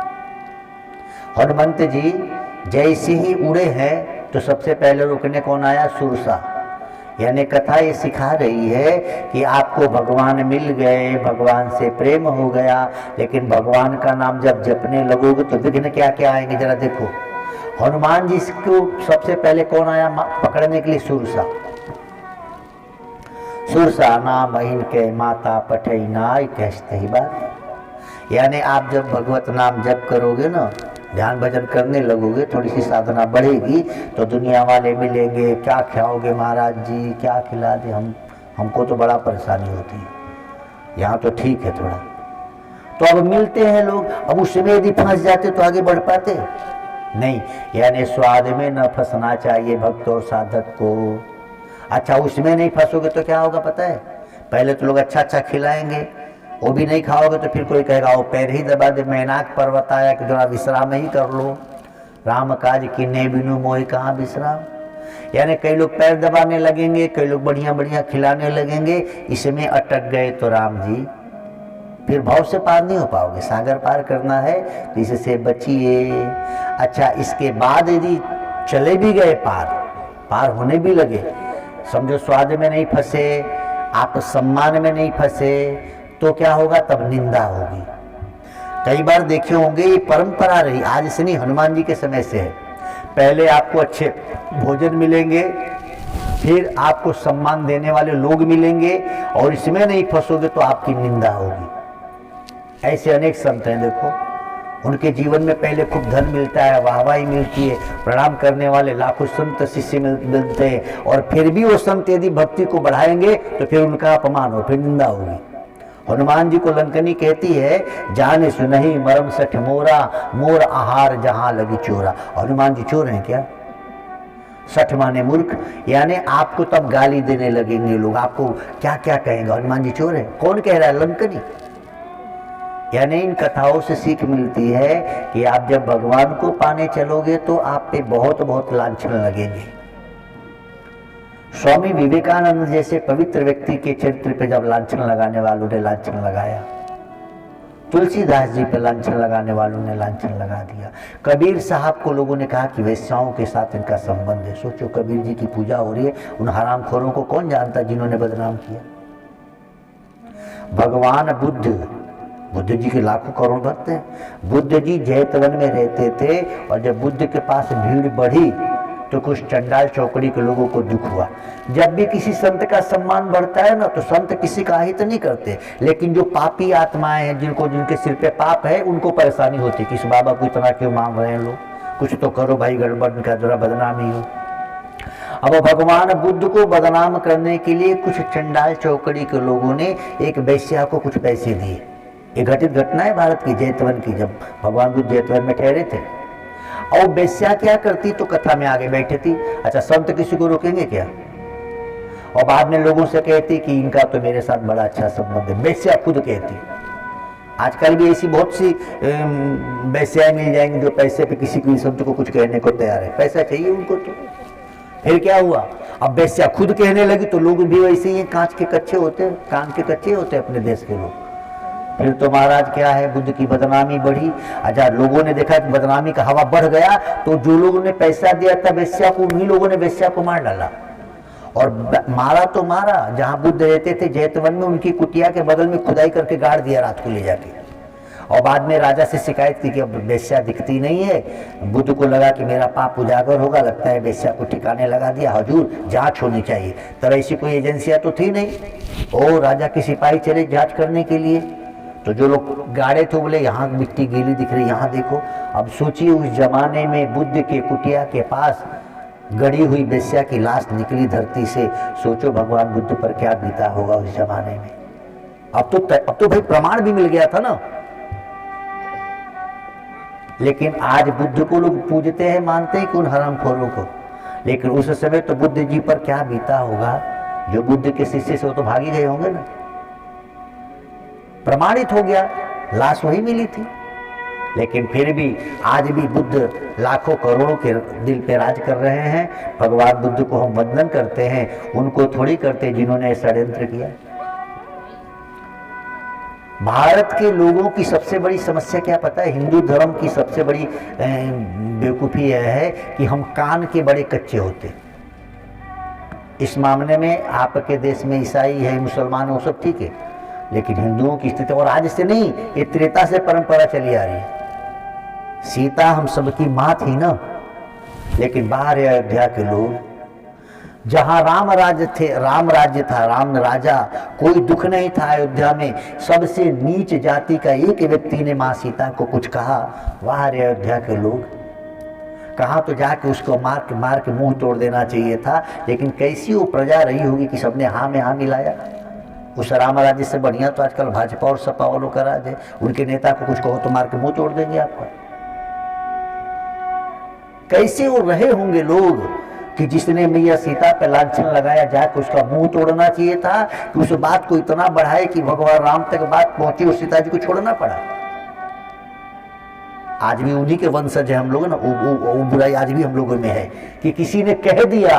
हनुमंत जी जैसे ही उड़े हैं तो सबसे पहले रोकने कौन आया, सुरसा। यानी कथा ये सिखा रही है कि आपको भगवान मिल गए, भगवान से प्रेम हो गया, लेकिन भगवान का नाम जब जपने लगोगे तो विघ्न क्या क्या आएंगे, जरा देखो। हनुमान जी को सबसे पहले कौन आया पकड़ने के लिए, सुरसा। सुरसा नाम इनके माता पठई नाय कहते ही बात। यानी आप जब भगवत नाम जप करोगे ना, ध्यान भजन करने लगोगे, थोड़ी सी साधना बढ़ेगी तो दुनिया वाले मिलेंगे, क्या खिलाओगे महाराज जी, क्या खिला दे, हमको तो बड़ा परेशानी होती है, यहाँ तो ठीक है थोड़ा। तो अब मिलते हैं लोग, अब उसमें यदि फंस जाते तो आगे बढ़ पाते नहीं। यानी स्वाद में न फंसना चाहिए भक्त और साधक को। अच्छा, उसमें नहीं फंसोगे तो क्या होगा पता है, पहले तो लोग अच्छा अच्छा खिलाएंगे, वो भी नहीं खाओगे तो फिर कोई कहेगा वो पैर ही दबा दे, मैनाक पर्वत आया कि जरा विश्राम ही कर लो, राम काज किन्ने बिनु मोहि कहाँ विश्राम। यानी कई लोग पैर दबाने लगेंगे, कई लोग बढ़िया बढ़िया खिलाने लगेंगे, इसमें अटक गए तो राम जी फिर भाव से पार नहीं हो पाओगे। सागर पार करना है तो इससे बचिए। अच्छा, इसके बाद यदि चले भी गए पार होने भी लगे, समझो स्वाद में नहीं फंसे, आप सम्मान में नहीं फंसे, तो क्या होगा, तब निंदा होगी। कई बार देखे होंगे ये परंपरा रही, आज से नहीं, हनुमान जी के समय से है। पहले आपको अच्छे भोजन मिलेंगे, फिर आपको सम्मान देने वाले लोग मिलेंगे, और इसमें नहीं फंसोगे तो आपकी निंदा होगी। ऐसे अनेक संत हैं, देखो उनके जीवन में पहले खूब धन मिलता है, वाहवाही मिलती है, प्रणाम करने वाले लाखों संत शिष्य मिलते हैं, और फिर भी वो संत यदि भक्ति को बढ़ाएंगे तो फिर उनका अपमान हो, फिर निंदा होगी। हनुमान जी को लंकनी कहती है, जाने सुनहि मरम सठ मोरा, मोर आहार जहां लगी चोरा। हनुमान जी चोर हैं क्या? सठ माने मूर्ख, यानी आपको तब गाली देने लगेंगे लोग, आपको क्या क्या कहेंगे, हनुमान जी चोर है। कौन कह रहा है? लंकनी। यानी इन कथाओं से सीख मिलती है कि आप जब भगवान को पाने चलोगे तो आप पे बहुत बहुत लांछन लगेंगे। स्वामी विवेकानंद जैसे पवित्र व्यक्ति के चरित्र पे जब लांछन लगाने वालों ने लांछन लगाया, तुलसीदास जी पे लांछन लगाने वालों ने लांछन लगा दिया। कबीर साहब को लोगों ने कहा कि वैश्याओं के साथ इनका संबंध है। सोचो, कबीर जी की पूजा हो रही है, उन हरामखोरों को कौन जानता जिन्होंने बदनाम किया। भगवान बुद्ध बुद्ध जी के लाखों करोड़ भक्त हैं। बुद्ध जी जैतवन में रहते थे और जब बुद्ध के पास भीड़ बढ़ी तो कुछ चंडाल चौकड़ी के लोगों को दुख हुआ। जब भी किसी संत का सम्मान बढ़ता है ना तो संत किसी का हित नहीं करते, लेकिन जो पापी आत्माएं हैं जिनके सिर पे पाप है उनको परेशानी होती कि इस बाबा को इतना क्यों मांग रहे हैं लोग, कुछ तो करो भाई, गड़बड़ का जरा बदनामी हो। अब भगवान बुद्ध को बदनाम करने के लिए कुछ चंडाल चौकड़ी के लोगों ने एक वैश्या को कुछ पैसे दिए। ये घटित घटना है भारत की, जैतवन की, जब भगवान बुद्ध जैतवन में ठहरे थे। और वैश्या क्या करती तो कथा में आगे बैठे थी। अच्छा, संत किसी को रोकेंगे क्या? और बाद में लोगों से कहती कि इनका तो मेरे साथ बड़ा अच्छा संबंध है, वैश्या खुद कहती। आजकल भी ऐसी बहुत सी वैश्याएं मिल जाएंगी जो पैसे पे किसी भी संत को कुछ कहने को तैयार है, पैसा चाहिए उनको। तो फिर क्या हुआ, अब वैश्या खुद कहने लगी तो लोग भी वैसे ही कांच के कच्चे होते, कान के कच्चे होते अपने देश के लोग। फिर तो महाराज क्या है, बुद्ध की बदनामी बढ़ी। अच्छा, लोगों ने देखा कि बदनामी का हवा बढ़ गया तो जो लोगों ने पैसा दिया था वैश्या को, उन्हीं लोगों ने वैश्या को मार डाला। और मारा तो मारा, जहां बुद्ध रहते थे जैतवन में उनकी कुटिया के बगल में खुदाई करके गाड़ दिया रात को ले जाके। और बाद में राजा से शिकायत की कि अब वैश्या दिखती नहीं है। बुद्ध को लगा कि मेरा पाप उजागर होगा, लगता है वैश्या को ठिकाने लगा दिया, हुजूर जांच होनी चाहिए। तब ऐसी कोई एजेंसियां तो थी नहीं। और राजा के सिपाही चले जांच करने के लिए, तो जो लोग गाड़े थे बोले यहाँ मिट्टी गीली दिख रही, यहाँ देखो। अब सोचिए उस जमाने में बुद्ध के कुटिया के पास गड़ी हुई वैश्या की लाश निकली धरती से। सोचो भगवान बुद्ध पर क्या बीता होगा उस जमाने में। अब तो भाई प्रमाण भी मिल गया था ना। लेकिन आज बुद्ध को लोग पूजते हैं, मानते हैं कि उन हरामखोरों को, लेकिन उस समय तो बुद्ध जी पर क्या बीता होगा। जो बुद्ध के शिष्य से वो तो भागी गए होंगे ना। प्रमाणित हो गया, लाश वही मिली थी। लेकिन फिर भी आज भी बुद्ध लाखों करोड़ों के दिल पे राज कर रहे हैं। भगवान बुद्ध को हम वंदन करते हैं, उनको थोड़ी करते जिन्होंने षड्यंत्र किया। भारत के लोगों की सबसे बड़ी समस्या क्या पता है? हिंदू धर्म की सबसे बड़ी बेवकूफ़ी यह है कि हम कान के बड़े कच्चे होते। इस मामले में आपके देश में ईसाई है, मुसलमान है, वो सब ठीक है, लेकिन हिंदुओं की स्थिति, और आज से नहीं, ये त्रेता से परंपरा चली आ रही है। सीता हम सबकी माँ थी ना, लेकिन बाहर अयोध्या के लोग, जहां राम राज्य था, राम राजा, कोई दुख नहीं था अयोध्या में। सबसे नीच जाति का एक व्यक्ति ने माँ सीता को कुछ कहा, वहां अयोध्या के लोग, कहा तो जाके उसको मार के मुंह तोड़ देना चाहिए था। लेकिन कैसी वो प्रजा रही होगी कि सबने हाँ में हाँ मिलाया। उस राम राज्य से बढ़िया तो आजकल भाजपा और सपा वालों का राज है। उनके नेता को कुछ कहो तो मार के मुंह तोड़ देंगे आपका। कैसे वो रहे होंगे लोग कि जिसने मैया सीता पे लांछन लगाया जाके उसका मुंह तोड़ना चाहिए था, कि उस बात को इतना बढ़ाए कि भगवान राम तक बात पहुंची और सीता जी को छोड़ना पड़ा। आज भी उन्हीं के वंशज है हम लोग ना। वो बुराई आज भी हम लोगों में है कि किसी ने कह दिया,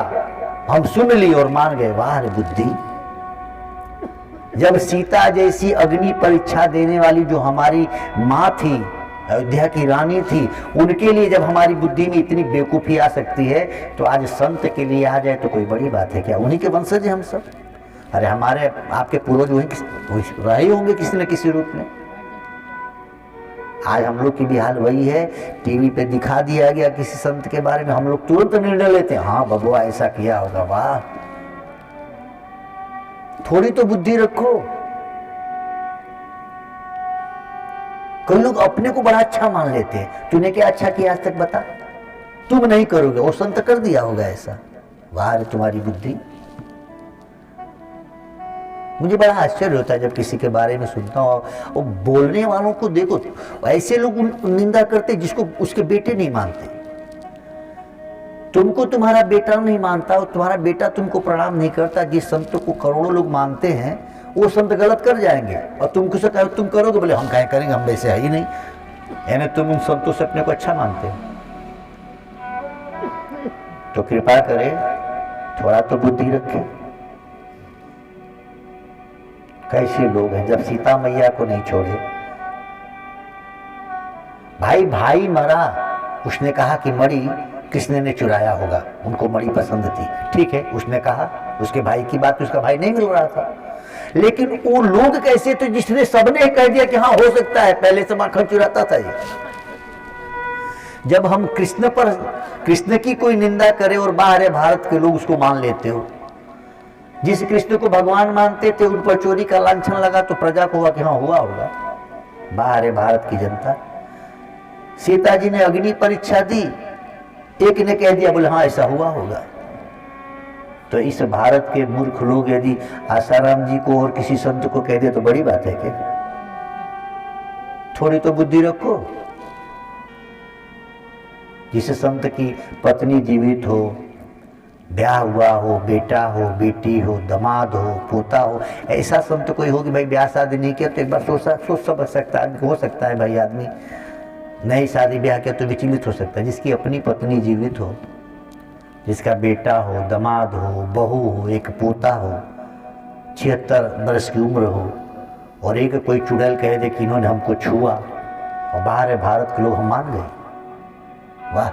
हम सुन ली और मान गए। वाह रे बुद्धि। जब सीता जैसी अग्नि परीक्षा देने वाली जो हमारी माँ थी, अयोध्या की रानी थी, उनके लिए जब हमारी बुद्धि में इतनी बेवकूफ़ी आ सकती है, तो आज संत के लिए आ जाए तो कोई बड़ी बात है क्या? उन्हीं के वंशज हैं हम सब। अरे हमारे आपके पूर्वज वही रहे होंगे किसी न किसी रूप में। आज हम लोग की भी हाल वही है। टीवी पे दिखा दिया गया किसी संत के बारे में, हम लोग तुरंत निर्णय लेते हैं, हाँ बबुआ ऐसा किया होगा। वाह, थोड़ी तो बुद्धि रखो। कई लोग अपने को बड़ा अच्छा मान लेते हैं। तूने क्या अच्छा किया आज तक बता? तुम नहीं करोगे, वो संत कर दिया होगा ऐसा। वाह रे तुम्हारी बुद्धि। मुझे बड़ा आश्चर्य होता है जब किसी के बारे में सुनता हूँ, वो बोलने वालों को देखो, ऐसे लोग निंदा करते जिसको उसके बेटे नहीं मानते। तुमको तुम्हारा बेटा नहीं मानता और तुम्हारा बेटा तुमको प्रणाम नहीं करता। जिस संत को करोड़ों लोग मानते हैं वो संत गलत कर जाएंगे और तुमको से कहो तुम करोगे, बोले हम क्या करेंगे, हम वैसे है ही नहीं। यानी तुम उन संतों से अपने को अच्छा मानते हो। तो कृपा करें, थोड़ा तो बुद्धि रखें। कैसे लोग हैं जब सीता मैया को नहीं छोड़े। भाई मरा, उसने कहा कि मणि किसने ने चुराया होगा, उनको मणि पसंद थी, ठीक है, उसने कहा। उसके भाई की बात उसका भाई नहीं मिल रहा था, लेकिन वो लोग कैसे, तो जिसने सबने कह दिया कि हाँ हो सकता है, पहले से माखन चुराता था ये। जब हम कृष्ण की कोई निंदा करे और बाहर भारत के लोग उसको मान लेते हो, जिस कृष्ण को भगवान मानते थे उन पर चोरी का लांछन लगा तो प्रजा को हुआ कि हाँ हुआ होगा। बाहर भारत की जनता, सीता जी ने अग्नि परीक्षा दी, एक ने कह दिया बोले हाँ ऐसा हुआ होगा। तो इस भारत के मूर्ख लोग यदि आसाराम जी को और किसी संत को कह दे तो बड़ी बात है क्या? थोड़ी तो बुद्धि रखो। जिस संत की पत्नी जीवित हो, ब्याह हुआ हो, बेटा हो, बेटी हो, दामाद हो, पोता हो, ऐसा संत कोई हो कि भाई ब्याह शादी नहीं किया तो एक बार सोच समझ सकता है, हो सकता है भाई आदमी नई शादी ब्याह किया तो विचलित हो सकता है। जिसकी अपनी पत्नी जीवित हो, जिसका बेटा हो, दामाद हो, बहू हो, एक पोता हो, 76 वर्ष की उम्र हो, और एक कोई चुड़ैल कह दे कि इन्होंने हमको छुआ और बाहर भारत के लोग हम मान गए। वाह!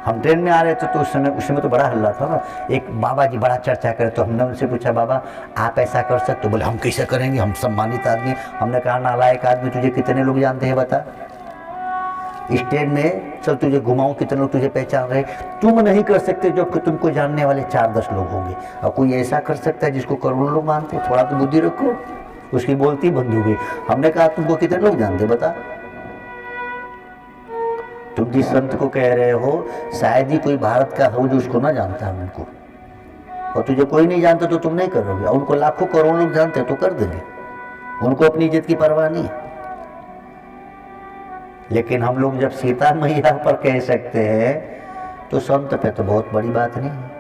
हम ट्रेन में आ रहे थे तो उस समय तो बड़ा हल्ला था ना। एक बाबा जी बड़ा चर्चा करे तो हमने उनसे पूछा बाबा आप ऐसा कर सकते? बोले हम कैसे करेंगे, हम सम्मानित आदमी। हमने कहा नालायक आदमी, तुझे कितने लोग जानते हैं बता? इस ट्रेन में चल तुझे घुमाऊं, कितने लोग तुझे पहचान रहे? तुम नहीं कर सकते जो कि तुमको जानने वाले 4-10 लोग होंगे, और कोई ऐसा कर सकता है जिसको करोड़ों लोग मानते? थोड़ा तो बुद्धि रखो। उसकी बोलती बंद हो गई। हमने कहा तुमको कितने लोग जानते बता? तुम जिस संत को कह रहे हो शायद ही कोई भारत का हो जो उसको ना जानता है उनको, और तुझे कोई नहीं जानता तो तुम नहीं करोगे, और उनको लाखों करोड़ों लोग जानते हैं तो कर देंगे। उनको अपनी इज्जत की परवाह नहीं है। लेकिन हम लोग जब सीता मैया पर कह सकते हैं तो संत पे तो बहुत बड़ी बात नहीं है।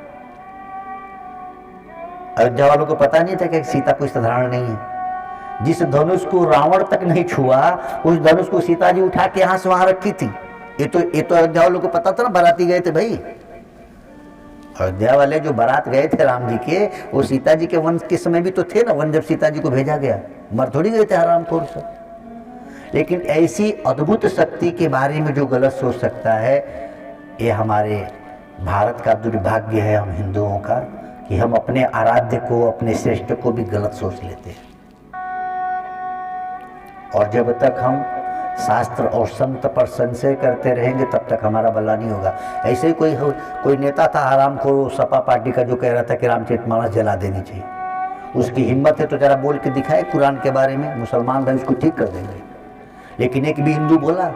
अयोध्या वालों को पता नहीं था कि सीता कोई साधारण नहीं है। जिस धनुष को रावण तक नहीं छुआ, उस धनुष को सीता जी उठा के यहाँ से वहां रखी थी। ये तो अयोध्या वालों को पता था ना, बाराती गए थे भाई। अयोध्या वाले जो बारात गए थे राम जी के, वो सीता जी के वंश के समय भी तो थे ना। वन जब सीता जी को भेजा गया, मर थोड़ी गए थे हरामखोर से। लेकिन ऐसी अद्भुत शक्ति के बारे में जो गलत सोच सकता है, ये हमारे भारत का दुर्भाग्य है हम हिंदुओं का, कि हम अपने आराध्य को, अपने श्रेष्ठ को भी गलत सोच लेते हैं। और जब तक हम शास्त्र और संत पर संशय करते रहेंगे तब तक हमारा भला नहीं होगा। ऐसे ही कोई नेता था हरामखोर सपा पार्टी का, जो कह रहा था कि रामचरितमानस जला देनी चाहिए। उसकी हिम्मत है तो जरा बोल के दिखाए कुरान के बारे में, मुसलमान भाई उसको ठीक कर देंगे। लेकिन एक भी हिंदू बोला?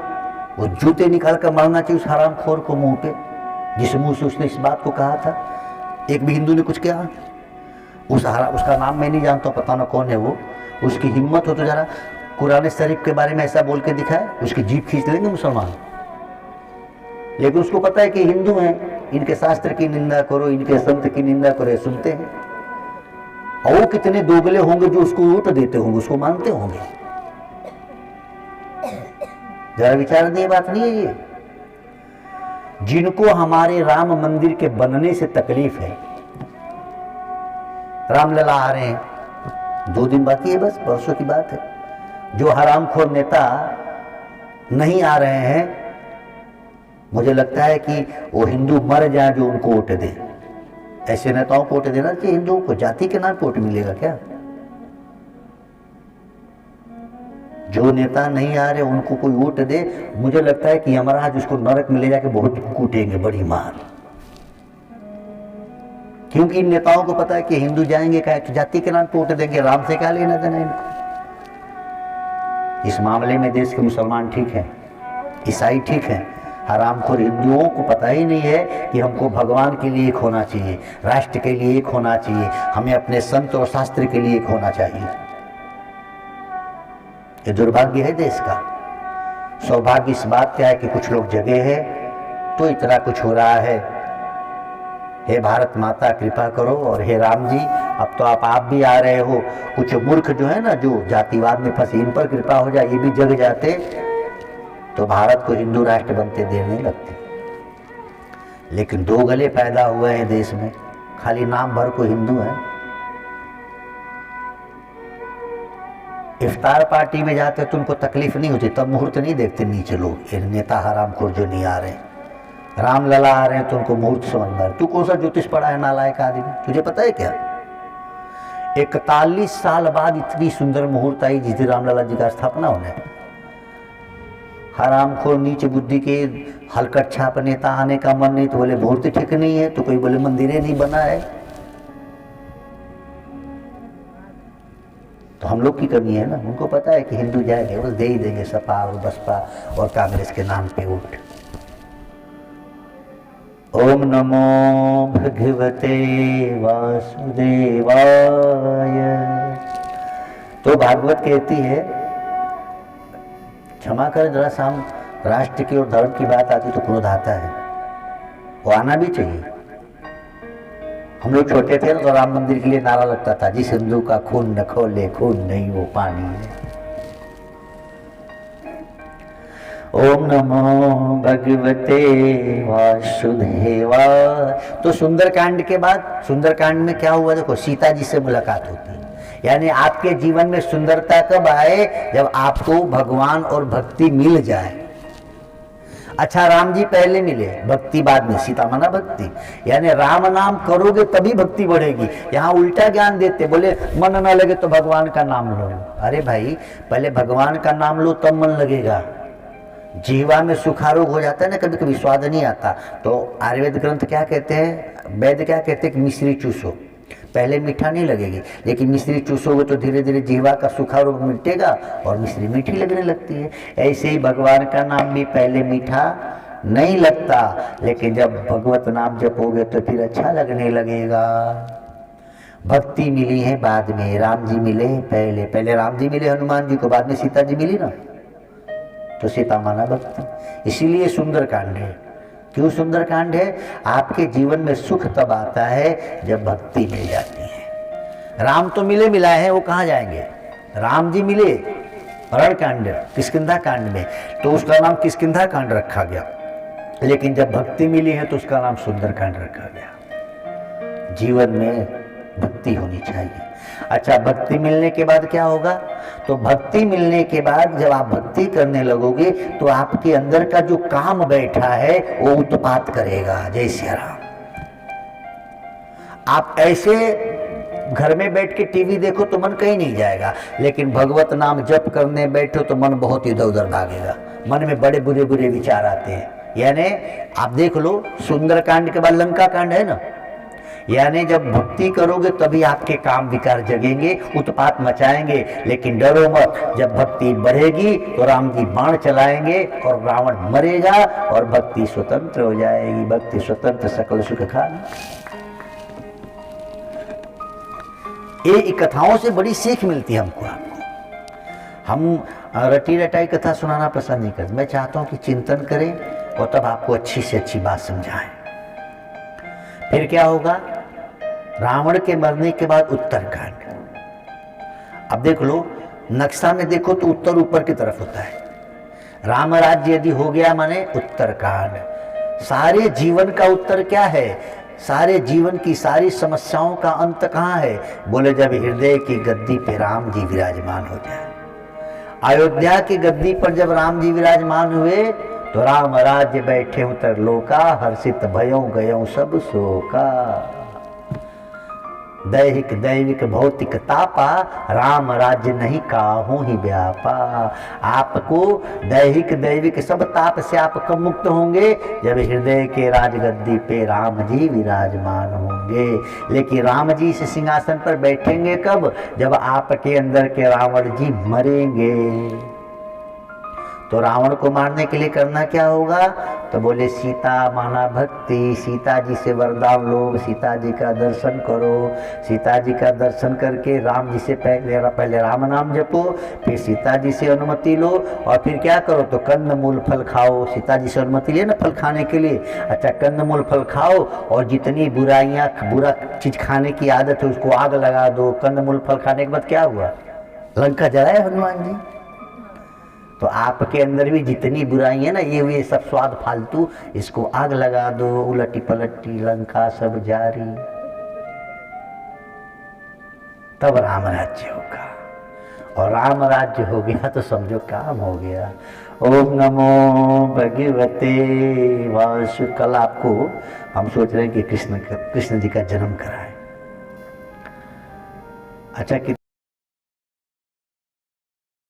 वो जूते निकाल कर मारना चाहिए उस हरामखोर को मुंह पे, जिस मुंह से उसने इस बात को कहा था। एक भी हिंदू ने कुछ कहा? उसका नाम मैं नहीं जानता, पता ना कौन है वो। उसकी हिम्मत हो तो जरा कुरान शरीफ के बारे में ऐसा बोल के दिखाए, उसकी जीभ खींच लेंगे मुसलमान। लेकिन उसको पता है कि हिंदू हैं, इनके शास्त्र की निंदा करो, इनके संत की निंदा करो, सुनते हैं। और वो कितने दोगले होंगे जो उसको वोट देते होंगे, उसको मानते होंगे। जरा विचारनीय बात नहीं है ये। जिनको हमारे राम मंदिर के बनने से तकलीफ है, रामलला आ रहे हैं, 2 दिन बाकी है बस, परसों की बात है। जो हरामखोर नेता नहीं आ रहे हैं, मुझे लगता है कि वो हिंदू मर जाए जो उनको वोट दे। ऐसे नेताओं को वोट देना चाहिए। हिंदुओं को जाति के नाम पे वोट मिलेगा क्या? जो नेता नहीं आ रहे उनको कोई वोट दे, मुझे लगता है कि यमराज उसको नरक में ले जाके बहुत कूटेंगे, बड़ी मार। क्योंकि इन नेताओं को पता है कि हिंदू जाएंगे क्या, तो जाति के नाम पे वोट देंगे, राम से क्या लेना देना इनको। इस मामले में देश के मुसलमान ठीक हैं, ईसाई ठीक हैं। हरामखोर हिंदुओं को पता ही नहीं है कि हमको भगवान के लिए एक होना चाहिए, राष्ट्र के लिए एक होना चाहिए, हमें अपने संत और शास्त्र के लिए एक होना चाहिए। ये दुर्भाग्य है देश का। सौभाग्य इस बात का है कि कुछ लोग जगे हैं तो इतना कुछ हो रहा है। हे भारत माता कृपा करो, और हे राम जी अब तो आप भी आ रहे हो। कुछ मूर्ख जो है ना, जो जातिवाद में फंसे, इन पर कृपा हो जाए, ये भी जग जाते तो भारत को हिंदू राष्ट्र बनते देर नहीं लगती। लेकिन 2 गले पैदा हुए हैं देश में, खाली नाम भर को हिंदू हैं। इफ्तार पार्टी में जाते तो उनको तकलीफ नहीं होती, तब मुहूर्त नहीं देखते नीचे लोग, ये नेता हरामखोर जो नहीं आ रहे। रामलला आ रहे हैं तो उनको मुहूर्त समझ में। तू कौन सा ज्योतिष पढ़ा है नालायक आदमी, तुझे पता है क्या? 41 साल बाद इतनी सुंदर मुहूर्त आई जिस दिन रामलला जी का स्थापना होने। हरामखोर नीच बुद्धि के हलकट छाप नेता आने का मन नहीं, तो बोले मुहूर्त ठीक नहीं है, तो कोई बोले मंदिर नहीं बना है। तो हम लोग की कमी है ना, उनको पता है कि हिंदू जाएंगे बस दे ही देंगे सपा और बसपा और कांग्रेस के नाम पे वोट। ओम नमो भगवते वासुदेवाय। तो भागवत कहती है, क्षमा कर जरा सा, हम राष्ट्र की और धर्म की बात आती तो क्रोध आता है, वो आना भी चाहिए। हम लोग छोटे थे तो राम मंदिर के लिए नारा लगता था, जिस हिंदू का खून न खोले खून नहीं वो पानी है। ओम नमो भगवते वासुदेवाय। तो सुंदरकांड के बाद, सुंदरकांड में क्या हुआ देखो, सीता जी से मुलाकात होती है। यानी आपके जीवन में सुंदरता कब आए, जब आपको भगवान और भक्ति मिल जाए। अच्छा, राम जी पहले मिले, भक्ति बाद में, सीता माना भक्ति। यानी राम नाम करोगे तभी भक्ति बढ़ेगी। यहाँ उल्टा ज्ञान देते, बोले मन ना लगे तो भगवान का नाम लो। अरे भाई, पहले भगवान का नाम लो तब मन लगेगा। जीवा में सुखारोग हो जाता है ना, कभी कभी स्वाद नहीं आता, तो आयुर्वेद ग्रंथ क्या कहते हैं, वैद्य क्या कहते हैं कि मिश्री चूसो। पहले मीठा नहीं लगेगी, लेकिन मिश्री चूसोगे तो धीरे धीरे जीवा का सुखारोग मिटेगा और मिश्री मीठी लगने लगती है। ऐसे ही भगवान का नाम भी पहले मीठा नहीं लगता, लेकिन जब भगवत नाम जपोगे तो फिर अच्छा लगने लगेगा। भक्ति मिली है बाद में, राम जी मिले पहले। पहले राम जी मिले हनुमान जी को, बाद में सीता जी मिली ना, तो सीता माना भक्ति। इसीलिए सुंदरकांड है। क्यों सुंदरकांड है? आपके जीवन में सुख तब आता है जब भक्ति मिल जाती है। राम तो मिले मिलाए हैं, वो कहाँ जाएंगे? राम जी मिले अरण्यकांड, किष्किंधा कांड में, तो उसका नाम किष्किंधा कांड रखा गया। लेकिन जब भक्ति मिली है तो उसका नाम सुंदरकांड रखा गया। जीवन में भक्ति होनी चाहिए। अच्छा, भक्ति मिलने के बाद क्या होगा? तो भक्ति मिलने के बाद जब आप भक्ति करने लगोगे तो आपके अंदर का जो काम बैठा है वो उत्पात करेगा। जय श्री राम। आप ऐसे घर में बैठ के टीवी देखो तो मन कहीं नहीं जाएगा, लेकिन भगवत नाम जप करने बैठो तो मन बहुत इधर उधर भागेगा। मन में बड़े बुरे बुरे विचार आते हैं। यानी आप देख लो, सुंदरकांड के बाद लंका कांड है ना। यानी जब भक्ति करोगे तभी आपके काम विकार जगेंगे, उत्पात मचाएंगे। लेकिन डरो मत, जब भक्ति बढ़ेगी तो राम जी बाण चलाएंगे और रावण मरेगा और भक्ति स्वतंत्र हो जाएगी। भक्ति स्वतंत्र सकल सुख खाना। ये कथाओं से बड़ी सीख मिलती है हमको। हम रटी रटाई कथा सुनाना पसंद नहीं करते। मैं चाहता हूं कि चिंतन करें और तब आपको अच्छी से अच्छी बात समझाएं। फिर क्या होगा? रावण के मरने के बाद उत्तरकांड। अब देख लो, नक्शा में देखो तो उत्तर ऊपर की तरफ होता है। राम राज्य यदि हो गया माने उत्तरकांड। सारे जीवन का उत्तर क्या है? सारे जीवन की सारी समस्याओं का अंत कहाँ है? बोले जब हृदय की गद्दी पे राम जी विराजमान हो जाए। अयोध्या की गद्दी पर जब राम जी विराजमान हुए तो राम राज्य बैठे उतर लोका, हर्षित भयो गयो सब शोका। दैहिक दैविक भौतिक तापा, राम राज्य नहीं काहू ही व्यापा। आपको दैहिक दैविक सब ताप से आप कब मुक्त होंगे? जब हृदय के राजगद्दी पे राम जी विराजमान होंगे। लेकिन राम जी इस सिंहासन पर बैठेंगे कब? जब आपके अंदर के रावण जी मरेंगे। तो रावण को मारने के लिए करना क्या होगा? तो बोले सीता माना भक्ति। सीता जी से वरदान लो, सीता जी का दर्शन करो। सीता जी का दर्शन करके राम जी से पहले राम नाम जपो, फिर सीता जी से अनुमति लो और फिर क्या करो? तो कंद मूल फल खाओ। सीता जी से अनुमति ले ना फल खाने के लिए। अच्छा, कंद मूल फल खाओ और जितनी बुराइयाँ, बुरा चीज खाने की आदत है उसको आग लगा दो। कंद मूल फल खाने के बाद क्या हुआ? लंका जलाए हनुमान जी। तो आपके अंदर भी जितनी बुराई है ना, ये सब स्वाद फालतू, इसको आग लगा दो। उलटी पलटी लंका सब जारी, तब राम राज्य होगा। और राम राज्य हो गया तो समझो काम हो गया। ओम नमो भगवते वासु। कल आपको हम सोच रहे हैं कि कृष्ण जी का जन्म कराएं। अच्छा कि